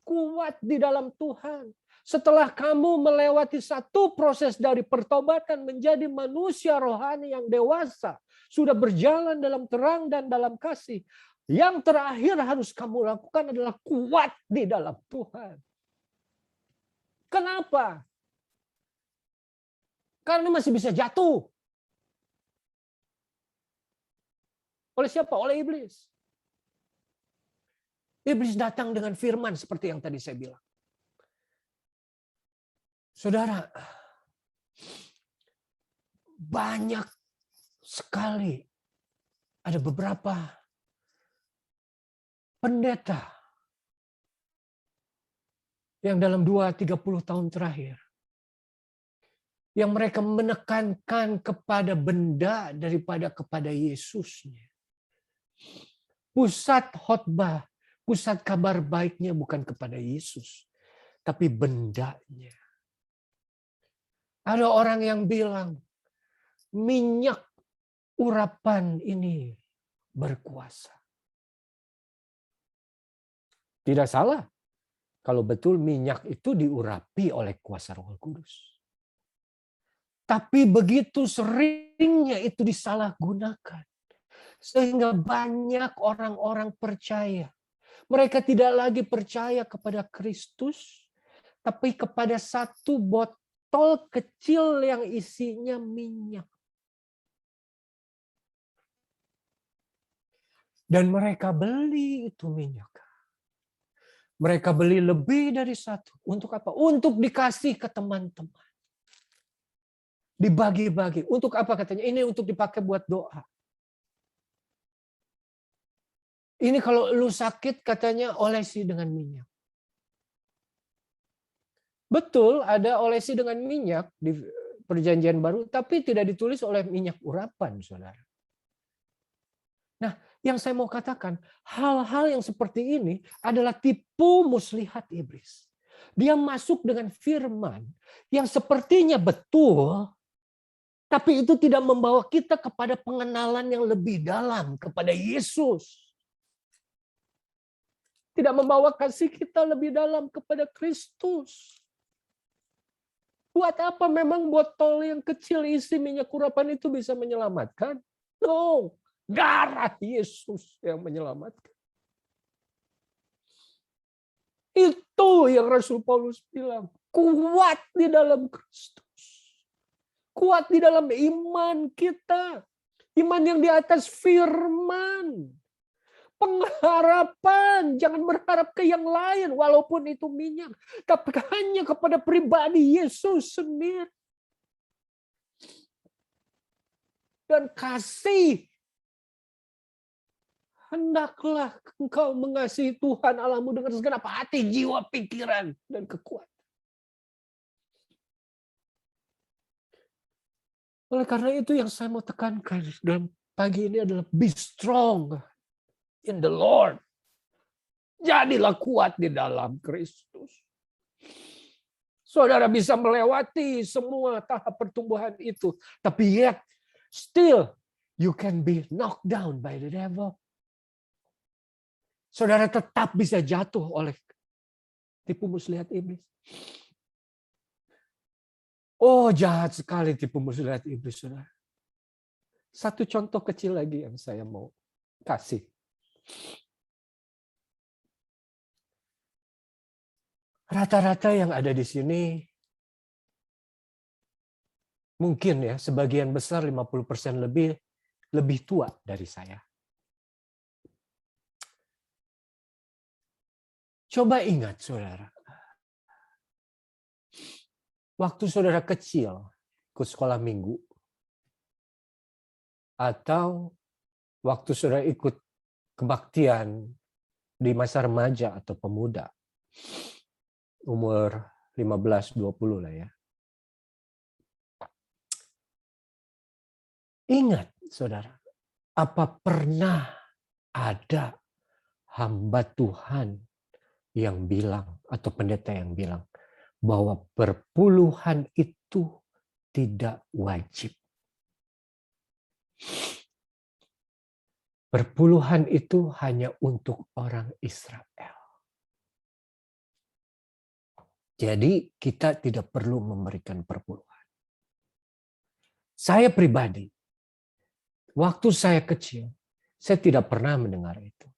Kuat di dalam Tuhan. Setelah kamu melewati satu proses dari pertobatan menjadi manusia rohani yang dewasa, sudah berjalan dalam terang dan dalam kasih, yang terakhir harus kamu lakukan adalah kuat di dalam Tuhan. Kenapa? Karena masih bisa jatuh. Oleh siapa? Oleh iblis. Iblis datang dengan firman seperti yang tadi saya bilang. Saudara, banyak sekali ada beberapa pendeta yang dalam 2-30 tahun terakhir yang mereka menekankan kepada benda daripada kepada Yesusnya. Pusat khotbah, pusat kabar baiknya bukan kepada Yesus, tapi bendanya. Ada orang yang bilang, minyak urapan ini berkuasa. Tidak salah kalau betul minyak itu diurapi oleh kuasa Roh Kudus. Tapi begitu seringnya itu disalahgunakan. Sehingga banyak orang-orang percaya. Mereka tidak lagi percaya kepada Kristus, tapi kepada satu botol kecil yang isinya minyak. Dan mereka beli itu minyak. Mereka beli lebih dari satu. Untuk apa? Untuk dikasih ke teman-teman. Dibagi-bagi. Untuk apa katanya? Ini untuk dipakai buat doa. Ini kalau lu sakit katanya olesi dengan minyak. Betul, ada olesi dengan minyak di Perjanjian Baru, tapi tidak ditulis oleh minyak urapan, saudara. Nah, yang saya mau katakan, hal-hal yang seperti ini adalah tipu muslihat iblis. Dia masuk dengan firman yang sepertinya betul, tapi itu tidak membawa kita kepada pengenalan yang lebih dalam kepada Yesus. Tidak membawa kasih kita lebih dalam kepada Kristus. Buat apa memang botol yang kecil isi minyak urapan itu bisa menyelamatkan? No, darah Yesus yang menyelamatkan. Itu yang Rasul Paulus bilang, kuat di dalam Kristus. Kuat di dalam iman kita. Iman yang di atas firman. Pengharapan, jangan berharap ke yang lain walaupun itu minyak, tapi hanya kepada pribadi Yesus sendiri. Dan kasih, hendaklah engkau mengasihi Tuhan Allahmu dengan segenap hati, jiwa, pikiran, dan kekuatan. Oleh karena itu yang saya mau tekankan dalam pagi ini adalah be strong in the Lord. Jadilah kuat di dalam Kristus. Saudara bisa melewati semua tahap pertumbuhan itu. Tapi yet, still, you can be knocked down by the devil. Saudara tetap bisa jatuh oleh tipu muslihat iblis. Oh, jahat sekali tipu muslihat iblis, saudara. Satu contoh kecil lagi yang saya mau kasih. Rata-rata yang ada di sini, mungkin ya, sebagian besar 50% lebih tua dari saya. Coba ingat, saudara. Waktu saudara kecil, ikut sekolah minggu, atau waktu saudara ikut kebaktian di masa remaja atau pemuda, umur 15-20 lah ya. Ingat, saudara, apa pernah ada hamba Tuhan yang bilang, atau pendeta yang bilang, bahwa perpuluhan itu tidak wajib? Perpuluhan itu hanya untuk orang Israel. Jadi kita tidak perlu memberikan perpuluhan. Saya pribadi, waktu saya kecil, saya tidak pernah mendengar itu.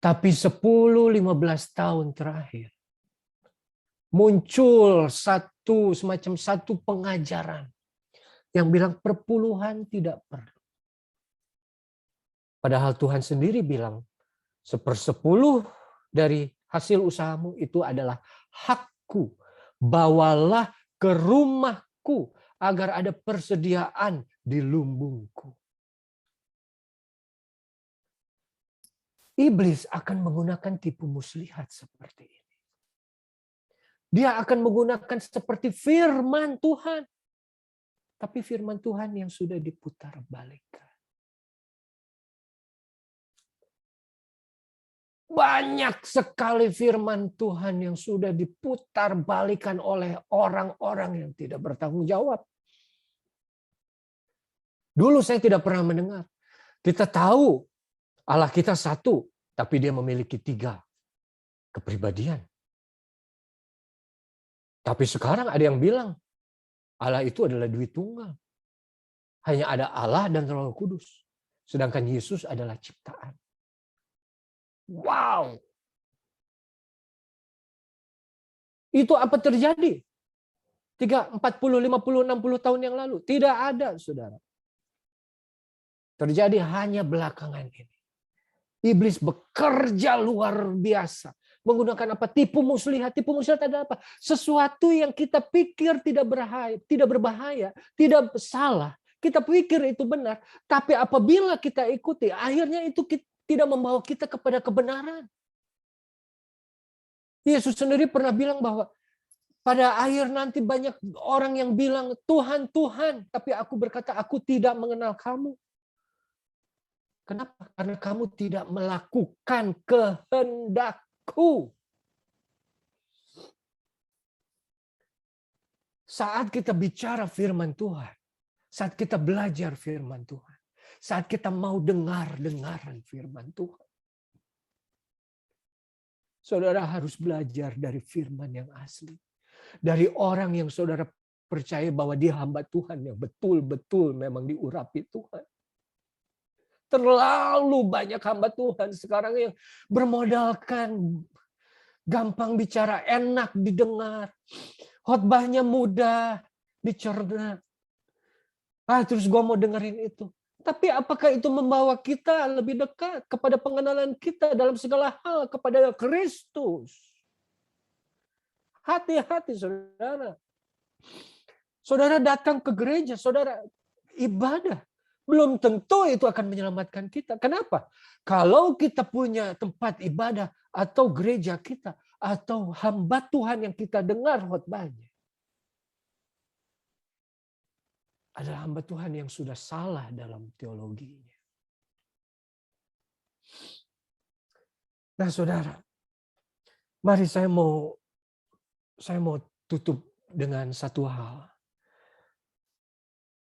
Tapi 10-15 tahun terakhir, muncul semacam satu pengajaran yang bilang perpuluhan tidak perlu. Padahal Tuhan sendiri bilang, 1/10 dari hasil usahamu itu adalah hakku. Bawalah ke rumahku agar ada persediaan di lumbungku. Iblis akan menggunakan tipu muslihat seperti ini. Dia akan menggunakan seperti firman Tuhan. Tapi firman Tuhan yang sudah diputar balikan. Banyak sekali firman Tuhan yang sudah diputar balikan oleh orang-orang yang tidak bertanggung jawab. Dulu saya tidak pernah mendengar. Kita tahu Allah kita satu, tapi dia memiliki 3 kepribadian. Tapi sekarang ada yang bilang Allah itu adalah Dwitunggal. Hanya ada Allah dan Roh Kudus. Sedangkan Yesus adalah ciptaan. Wow. Itu apa terjadi? 40, 50, 60 tahun yang lalu. Tidak ada, saudara. Terjadi hanya belakangan ini. Iblis bekerja luar biasa. Menggunakan apa? Tipu muslihat. Tipu muslihat adalah apa? Sesuatu yang kita pikir tidak berbahaya, tidak salah. Kita pikir itu benar, tapi apabila kita ikuti, akhirnya itu tidak membawa kita kepada kebenaran. Yesus sendiri pernah bilang bahwa pada akhir nanti banyak orang yang bilang, Tuhan, Tuhan, tapi aku berkata, aku tidak mengenal kamu. Kenapa? Karena kamu tidak melakukan kehendakku. Saat kita bicara firman Tuhan, saat kita belajar firman Tuhan, saat kita mau dengar-dengaran firman Tuhan, saudara harus belajar dari firman yang asli. Dari orang yang saudara percaya bahwa dia hamba Tuhan yang betul-betul memang diurapi Tuhan. Terlalu banyak hamba Tuhan sekarang yang bermodalkan gampang bicara, enak didengar, khotbahnya mudah dicerna. Terus gue mau dengerin itu. Tapi apakah itu membawa kita lebih dekat kepada pengenalan kita dalam segala hal kepada Kristus? Hati-hati saudara. Saudara datang ke gereja, saudara ibadah. Belum tentu itu akan menyelamatkan kita. Kenapa? Kalau kita punya tempat ibadah atau gereja kita atau hamba Tuhan yang kita dengar khotbahnya adalah hamba Tuhan yang sudah salah dalam teologinya. Nah, saudara, mari saya mau tutup dengan satu hal.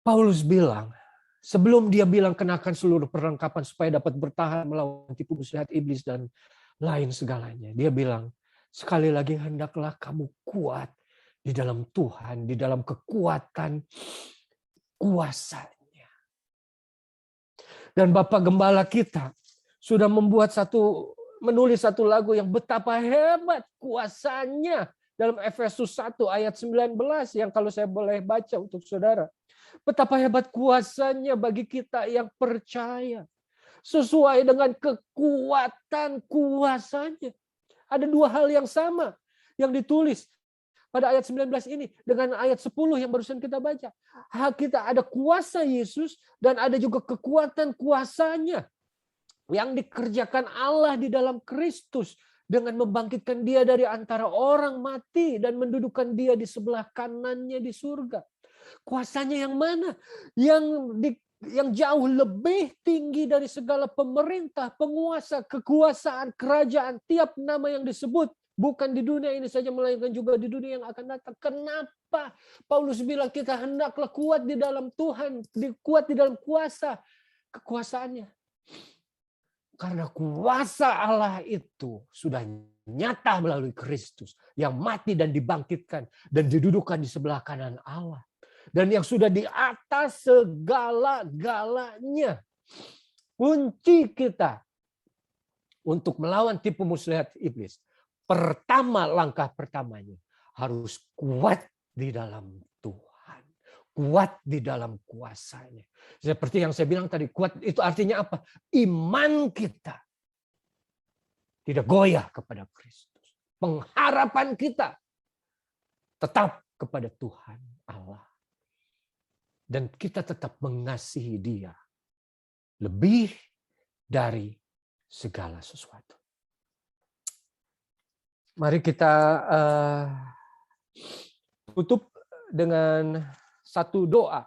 Paulus bilang, sebelum dia bilang kenakan seluruh perlengkapan supaya dapat bertahan melawan tipu muslihat iblis dan lain segalanya. Dia bilang, sekali lagi hendaklah kamu kuat di dalam Tuhan, di dalam kekuatan kuasanya. Dan Bapak Gembala kita sudah menulis satu lagu yang betapa hebat kuasanya dalam Efesus 1 ayat 19 yang kalau saya boleh baca untuk saudara. Betapa hebat kuasanya bagi kita yang percaya. Sesuai dengan kekuatan kuasanya. Ada dua hal yang sama yang ditulis pada ayat 19 ini dengan ayat 10 yang barusan kita baca. Kita ada kuasa Yesus dan ada juga kekuatan kuasanya yang dikerjakan Allah di dalam Kristus dengan membangkitkan dia dari antara orang mati dan mendudukkan dia di sebelah kanannya di surga. Kuasanya yang mana? Yang jauh lebih tinggi dari segala pemerintah, penguasa, kekuasaan, kerajaan, tiap nama yang disebut. Bukan di dunia ini saja, melainkan juga di dunia yang akan datang. Kenapa Paulus bilang kita hendaklah kuat di dalam Tuhan, kuat di dalam kuasa kekuasaannya? Karena kuasa Allah itu sudah nyata melalui Kristus yang mati dan dibangkitkan dan didudukkan di sebelah kanan Allah. Dan yang sudah di atas segala-galanya. Kunci kita untuk melawan tipu muslihat iblis. Langkah pertamanya harus kuat di dalam Tuhan. Kuat di dalam kuasanya. Seperti yang saya bilang tadi, kuat itu artinya apa? Iman kita tidak goyah kepada Kristus. Pengharapan kita tetap kepada Tuhan Allah. Dan kita tetap mengasihi Dia lebih dari segala sesuatu. Mari kita tutup dengan satu doa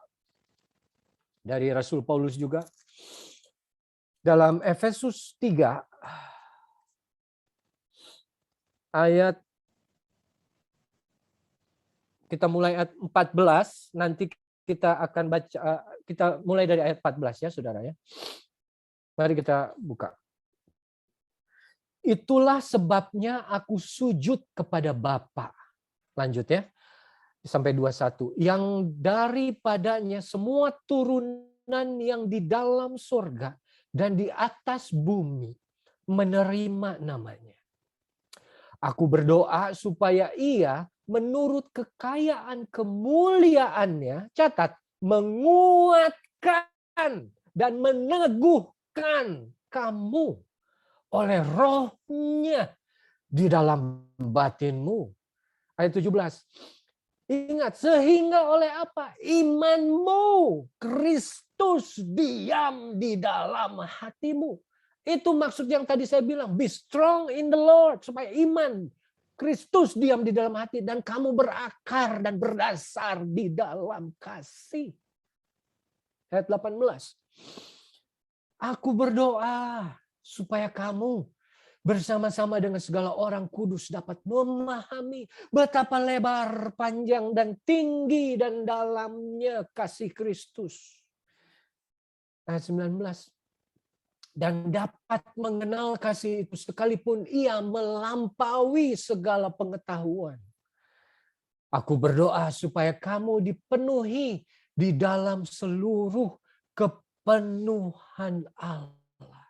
dari Rasul Paulus juga. Dalam Efesus 3 ayat, kita mulai ayat 14, nanti kita akan baca, kita mulai dari ayat 14 ya saudara ya. Mari kita buka. Itulah sebabnya aku sujud kepada Bapa. Lanjut ya. Sampai 21. Yang daripadanya semua turunan yang di dalam surga dan di atas bumi menerima namanya. Aku berdoa supaya ia menurut kekayaan kemuliaannya, catat, menguatkan dan meneguhkan kamu oleh Roh-Nya di dalam batinmu. Ayat 17. Ingat, sehingga oleh apa? Imanmu, Kristus diam di dalam hatimu. Itu maksud yang tadi saya bilang, be strong in the Lord, supaya iman Kristus diam di dalam hati dan kamu berakar dan berdasar di dalam kasih. Ayat 18. Aku berdoa supaya kamu bersama-sama dengan segala orang kudus dapat memahami betapa lebar, panjang, dan tinggi dan dalamnya kasih Kristus. Ayat 19. Dan dapat mengenal kasih itu sekalipun ia melampaui segala pengetahuan. Aku berdoa supaya kamu dipenuhi di dalam seluruh kepenuhan Allah.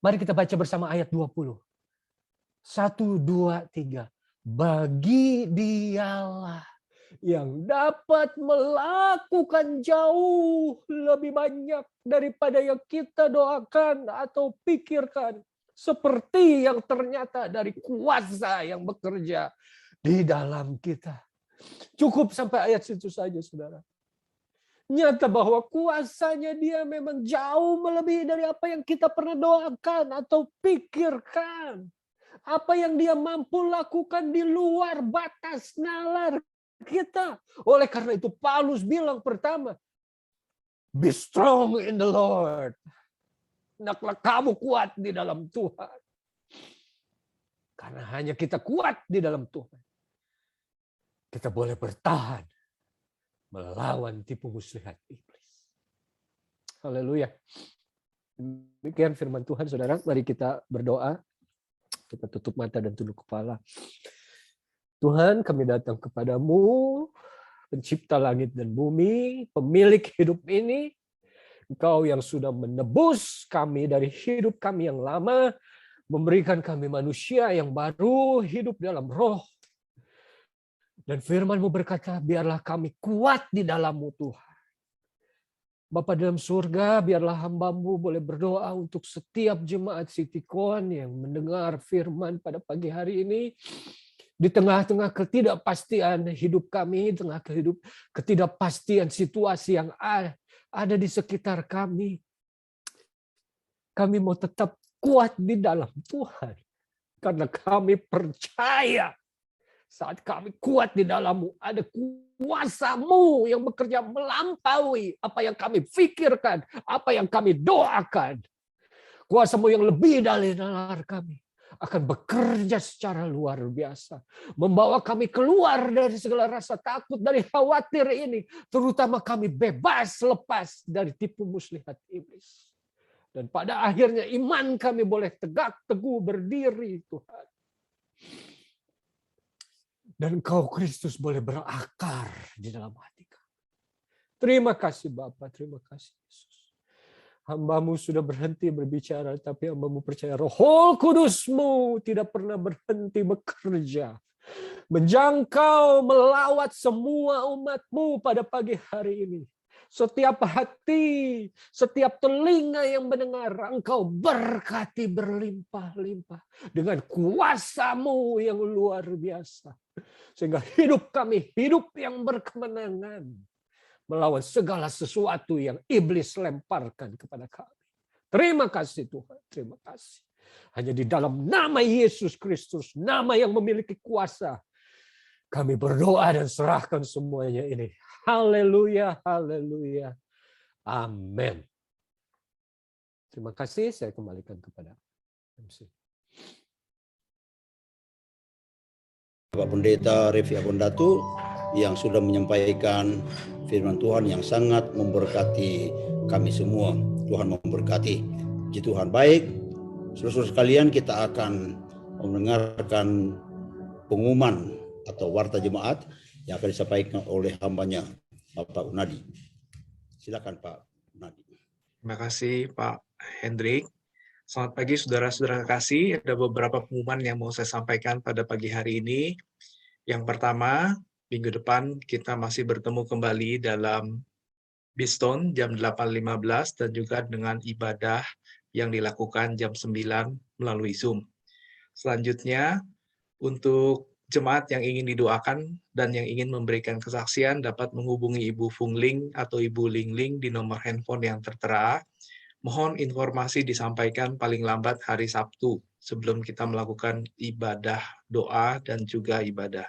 Mari kita baca bersama ayat 20. 1, 2, 3. Bagi dialah yang dapat melakukan jauh lebih banyak daripada yang kita doakan atau pikirkan. Seperti yang ternyata dari kuasa yang bekerja di dalam kita. Cukup sampai ayat situ saja, saudara. Nyata bahwa kuasanya dia memang jauh melebihi dari apa yang kita pernah doakan atau pikirkan. Apa yang dia mampu lakukan di luar batas nalar kita. Oleh karena itu Paulus bilang pertama, be strong in the Lord. Hendaklah kamu kuat di dalam Tuhan. Karena hanya kita kuat di dalam Tuhan, kita boleh bertahan melawan tipu muslihat iblis. Haleluya. Demikian firman Tuhan, saudara. Mari kita berdoa. Kita tutup mata dan tunduk kepala. Tuhan, kami datang kepadamu, pencipta langit dan bumi, pemilik hidup ini. Engkau yang sudah menebus kami dari hidup kami yang lama, memberikan kami manusia yang baru, hidup dalam roh. Dan firman-Mu berkata, biarlah kami kuat di dalam-Mu Tuhan. Bapa dalam surga, biarlah hamba-Mu boleh berdoa untuk setiap jemaat Sitikon yang mendengar firman pada pagi hari ini. Di tengah-tengah ketidakpastian hidup kami, di tengah ketidakpastian situasi yang ada di sekitar kami. Kami mau tetap kuat di dalam Tuhan. Karena kami percaya saat kami kuat di dalam-Mu, ada kuasa-Mu yang bekerja melampaui apa yang kami pikirkan, apa yang kami doakan. Kuasa-Mu yang lebih dari nalar kami akan bekerja secara luar biasa. Membawa kami keluar dari segala rasa takut, dari khawatir ini. Terutama kami bebas lepas dari tipu muslihat iblis. Dan pada akhirnya iman kami boleh tegak teguh berdiri, Tuhan. Dan Engkau Kristus boleh berakar di dalam hati kami. Terima kasih Bapa, terima kasih Yesus. Hamba-Mu sudah berhenti berbicara, tapi hamba-Mu percaya Roh Kudus-Mu tidak pernah berhenti bekerja. Menjangkau, melawat semua umat-Mu pada pagi hari ini. Setiap hati, setiap telinga yang mendengar, Engkau berkati berlimpah-limpah dengan kuasa-Mu yang luar biasa. Sehingga hidup kami, hidup yang berkemenangan melawan segala sesuatu yang iblis lemparkan kepada kami. Terima kasih Tuhan, terima kasih. Hanya di dalam nama Yesus Kristus, nama yang memiliki kuasa, kami berdoa dan serahkan semuanya ini. Haleluya, haleluya. Amin. Terima kasih, saya kembalikan kepada MC. Bapak Pendeta Revi Abondatu yang sudah menyampaikan firman Tuhan yang sangat memberkati kami semua. Tuhan memberkati. Puji Tuhan. Baik, saudara-saudara sekalian, kita akan mendengarkan pengumuman atau warta jemaat yang akan disampaikan oleh hambanya Bapak Unadi. Silakan Pak Unadi. Terima kasih Pak Hendrik. Selamat pagi saudara-saudara kekasih. Ada beberapa pengumuman yang mau saya sampaikan pada pagi hari ini. Yang pertama, minggu depan kita masih bertemu kembali dalam Biston jam 8.15 dan juga dengan ibadah yang dilakukan jam 9 melalui Zoom. Selanjutnya, untuk jemaat yang ingin didoakan dan yang ingin memberikan kesaksian dapat menghubungi Ibu Fungling atau Ibu Lingling di nomor handphone yang tertera. Mohon informasi disampaikan paling lambat hari Sabtu sebelum kita melakukan ibadah doa dan juga ibadah.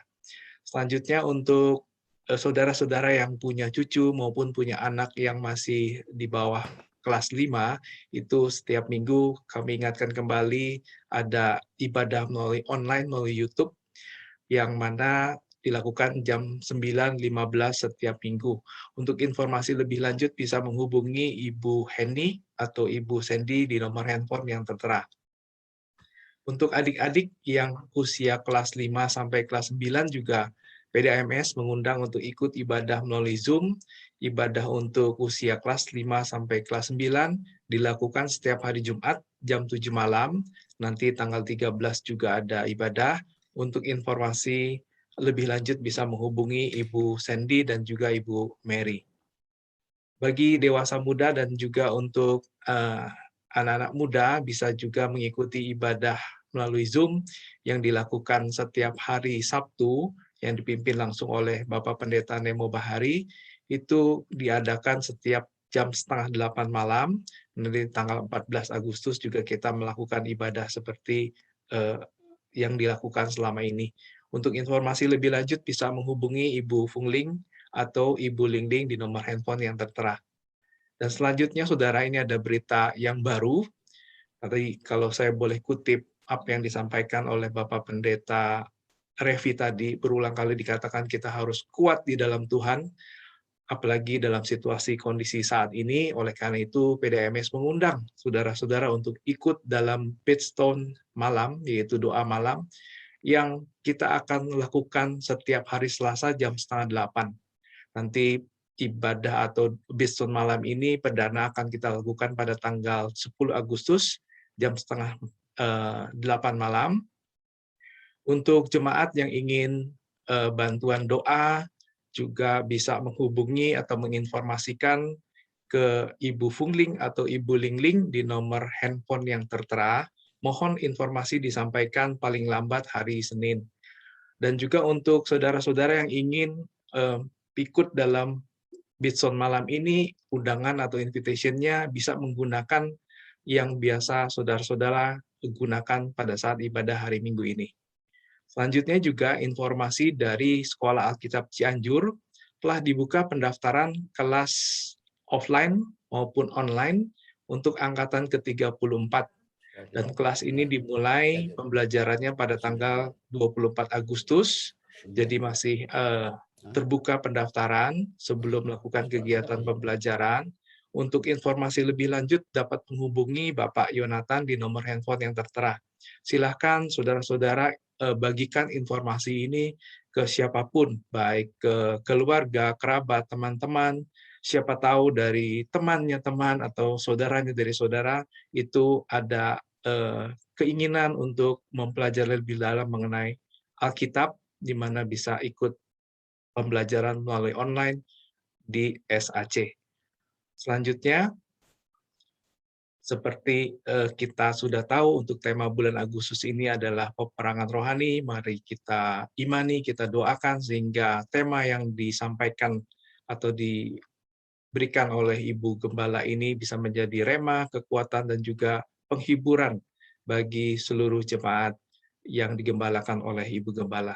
Selanjutnya untuk saudara-saudara yang punya cucu maupun punya anak yang masih di bawah kelas 5, itu setiap minggu kami ingatkan kembali ada ibadah melalui online, melalui YouTube, yang mana dilakukan jam 9.15 setiap minggu. Untuk informasi lebih lanjut bisa menghubungi Ibu Henny atau Ibu Sandy di nomor handphone yang tertera. Untuk adik-adik yang usia kelas 5 sampai kelas 9 juga PDAMS mengundang untuk ikut ibadah melalui Zoom. Ibadah untuk usia kelas 5 sampai kelas 9 dilakukan setiap hari Jumat jam 7 malam. Nanti tanggal 13 juga ada ibadah. Untuk informasi lebih lanjut bisa menghubungi Ibu Sandy dan juga Ibu Mary. Bagi dewasa muda dan juga untuk anak-anak muda bisa juga mengikuti ibadah melalui Zoom yang dilakukan setiap hari Sabtu yang dipimpin langsung oleh Bapak Pendeta Nemo Bahari. Itu diadakan setiap jam 7:30 malam. Nanti tanggal 14 Agustus juga kita melakukan ibadah seperti yang dilakukan selama ini. Untuk informasi lebih lanjut bisa menghubungi Ibu Fungling atau Ibu Lingling di nomor handphone yang tertera. Dan selanjutnya, saudara, ini ada berita yang baru. Tadi kalau saya boleh kutip apa yang disampaikan oleh Bapak Pendeta Revi tadi, berulang kali dikatakan kita harus kuat di dalam Tuhan, apalagi dalam situasi kondisi saat ini. Oleh karena itu, PDAMS mengundang saudara-saudara untuk ikut dalam Bedstone malam, yaitu doa malam, yang kita akan lakukan setiap hari Selasa jam 7:30. Nanti ibadah atau Bedstone malam ini perdana akan kita lakukan pada tanggal 10 Agustus jam 7:30 malam. Untuk jemaat yang ingin bantuan doa juga bisa menghubungi atau menginformasikan ke Ibu Fungling atau Ibu Lingling di nomor handphone yang tertera. Mohon informasi disampaikan paling lambat hari Senin. Dan juga untuk saudara-saudara yang ingin ikut dalam Bedstone malam ini, undangan atau invitation-nya bisa menggunakan yang biasa saudara-saudara gunakan pada saat ibadah hari Minggu ini. Selanjutnya juga informasi dari Sekolah Alkitab Cianjur, telah dibuka pendaftaran kelas offline maupun online untuk angkatan ke-34. Dan kelas ini dimulai pembelajarannya pada tanggal 24 Agustus, jadi masih terbuka pendaftaran sebelum melakukan kegiatan pembelajaran. Untuk informasi lebih lanjut dapat menghubungi Bapak Yonatan di nomor handphone yang tertera. Silahkan saudara-saudara bagikan informasi ini ke siapapun, baik ke keluarga, kerabat, teman-teman, siapa tahu dari temannya teman atau saudaranya dari saudara itu ada keinginan untuk mempelajari lebih dalam mengenai Alkitab, di mana bisa ikut pembelajaran melalui online di SAC. Selanjutnya, seperti kita sudah tahu, untuk tema bulan Agustus ini adalah peperangan rohani. Mari kita imani, kita doakan sehingga tema yang disampaikan atau diberikan oleh Ibu Gembala ini bisa menjadi rema, kekuatan, dan juga penghiburan bagi seluruh jemaat yang digembalakan oleh Ibu Gembala.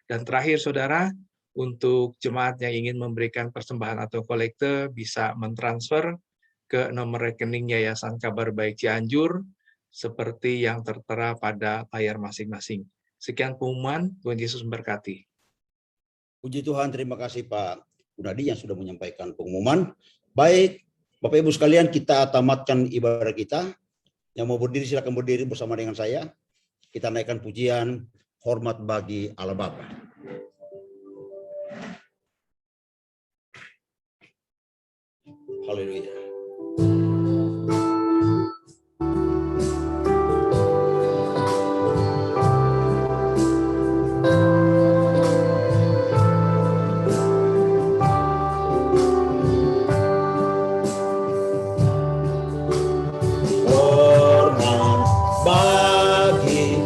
Dan terakhir, saudara, untuk jemaat yang ingin memberikan persembahan atau kolekte bisa mentransfer ke nomor rekening Yayasan Kabar Baik Cianjur seperti yang tertera pada layar masing-masing. Sekian pengumuman, Tuhan Yesus memberkati. Puji Tuhan, terima kasih Pak Gunadi yang sudah menyampaikan pengumuman. Baik, Bapak Ibu sekalian, kita tamatkan ibadah kita. Yang mau berdiri silakan berdiri bersama dengan saya. Kita naikkan pujian hormat bagi Allah Bapa. Haleluya. Hormat bagi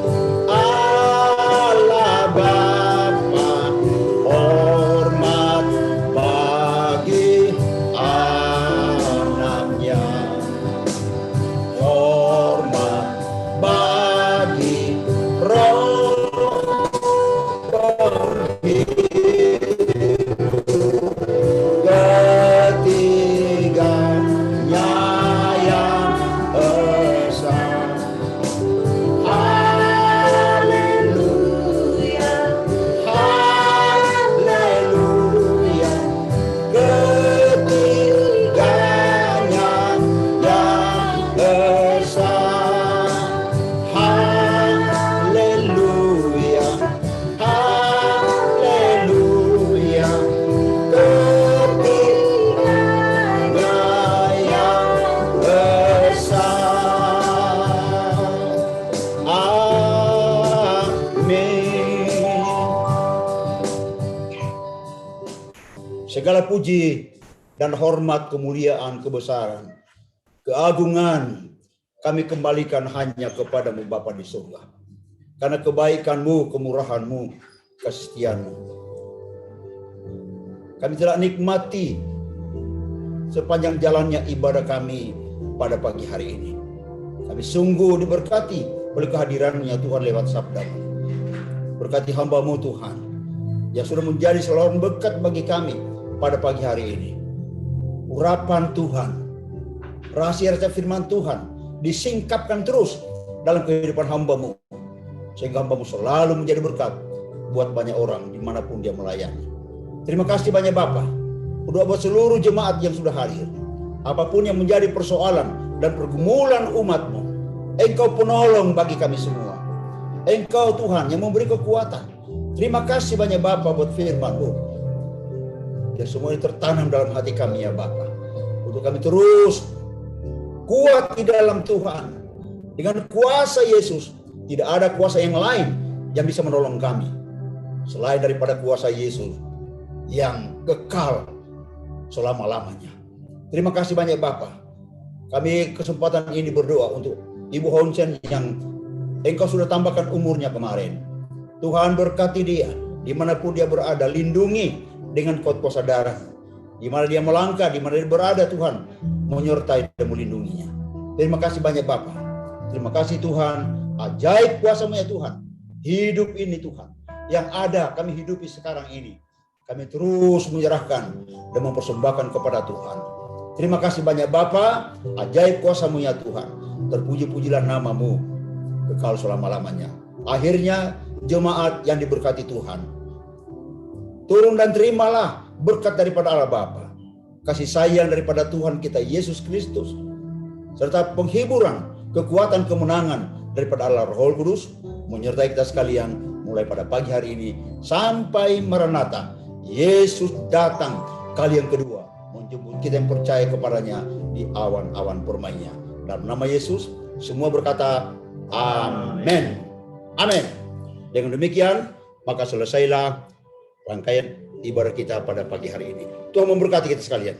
Segala puji dan hormat, kemuliaan, kebesaran, keagungan kami kembalikan hanya kepadamu Bapa di surga. Karena kebaikanmu, kemurahanmu, kesetiaanmu. Kami telah nikmati sepanjang jalannya ibadah kami pada pagi hari ini. Kami sungguh diberkati oleh kehadiran-Nya Tuhan lewat sabda-Mu. Berkati hamba-Mu Tuhan, yang sudah menjadi saluran berkat bagi kami pada pagi hari ini. Urapan Tuhan, rahasia-rahasia firman Tuhan disingkapkan terus dalam kehidupan hamba-Mu, sehingga hamba-Mu selalu menjadi berkat buat banyak orang dimanapun dia melayani. Terima kasih banyak Bapa. Berdoa buat seluruh jemaat yang sudah hadir. Apapun yang menjadi persoalan dan pergumulan umat-Mu, Engkau penolong bagi kami semua. Engkau Tuhan yang memberi kekuatan. Terima kasih banyak Bapa buat firman-Mu. Dan semua ini tertanam dalam hati kami ya Bapa. Untuk kami terus kuat di dalam Tuhan. Dengan kuasa Yesus, tidak ada kuasa yang lain yang bisa menolong kami selain daripada kuasa Yesus yang kekal selama-lamanya. Terima kasih banyak Bapa. Kami kesempatan ini berdoa untuk Ibu Honsen yang Engkau sudah tambahkan umurnya kemarin. Tuhan berkati dia, dimanapun dia berada, lindungi dengan kuat kuasa darah. Di mana dia melangkah, di mana dia berada, Tuhan menyertai dan melindunginya. Terima kasih banyak Bapa. Terima kasih Tuhan, ajaib kuasa-Mu ya Tuhan. Hidup ini Tuhan, yang ada kami hidupi sekarang ini, kami terus menyerahkan dan mempersembahkan kepada Tuhan. Terima kasih banyak Bapa, ajaib kuasa-Mu ya Tuhan. Terpuji-pujilah nama-Mu kekal selama-lamanya. Akhirnya jemaat yang diberkati Tuhan, turun dan terimalah berkat daripada Allah Bapa, kasih sayang daripada Tuhan kita Yesus Kristus, serta penghiburan, kekuatan, kemenangan daripada Allah Roh Kudus menyertai kita sekalian mulai pada pagi hari ini sampai Maranatha. Yesus datang kali yang kedua menjemput kita yang percaya kepadanya di awan-awan permainya. Dalam nama Yesus semua berkata amin. Amin. Dengan demikian maka selesailah rangkaian ibadah kita pada pagi hari ini. Tuhan memberkati kita sekalian.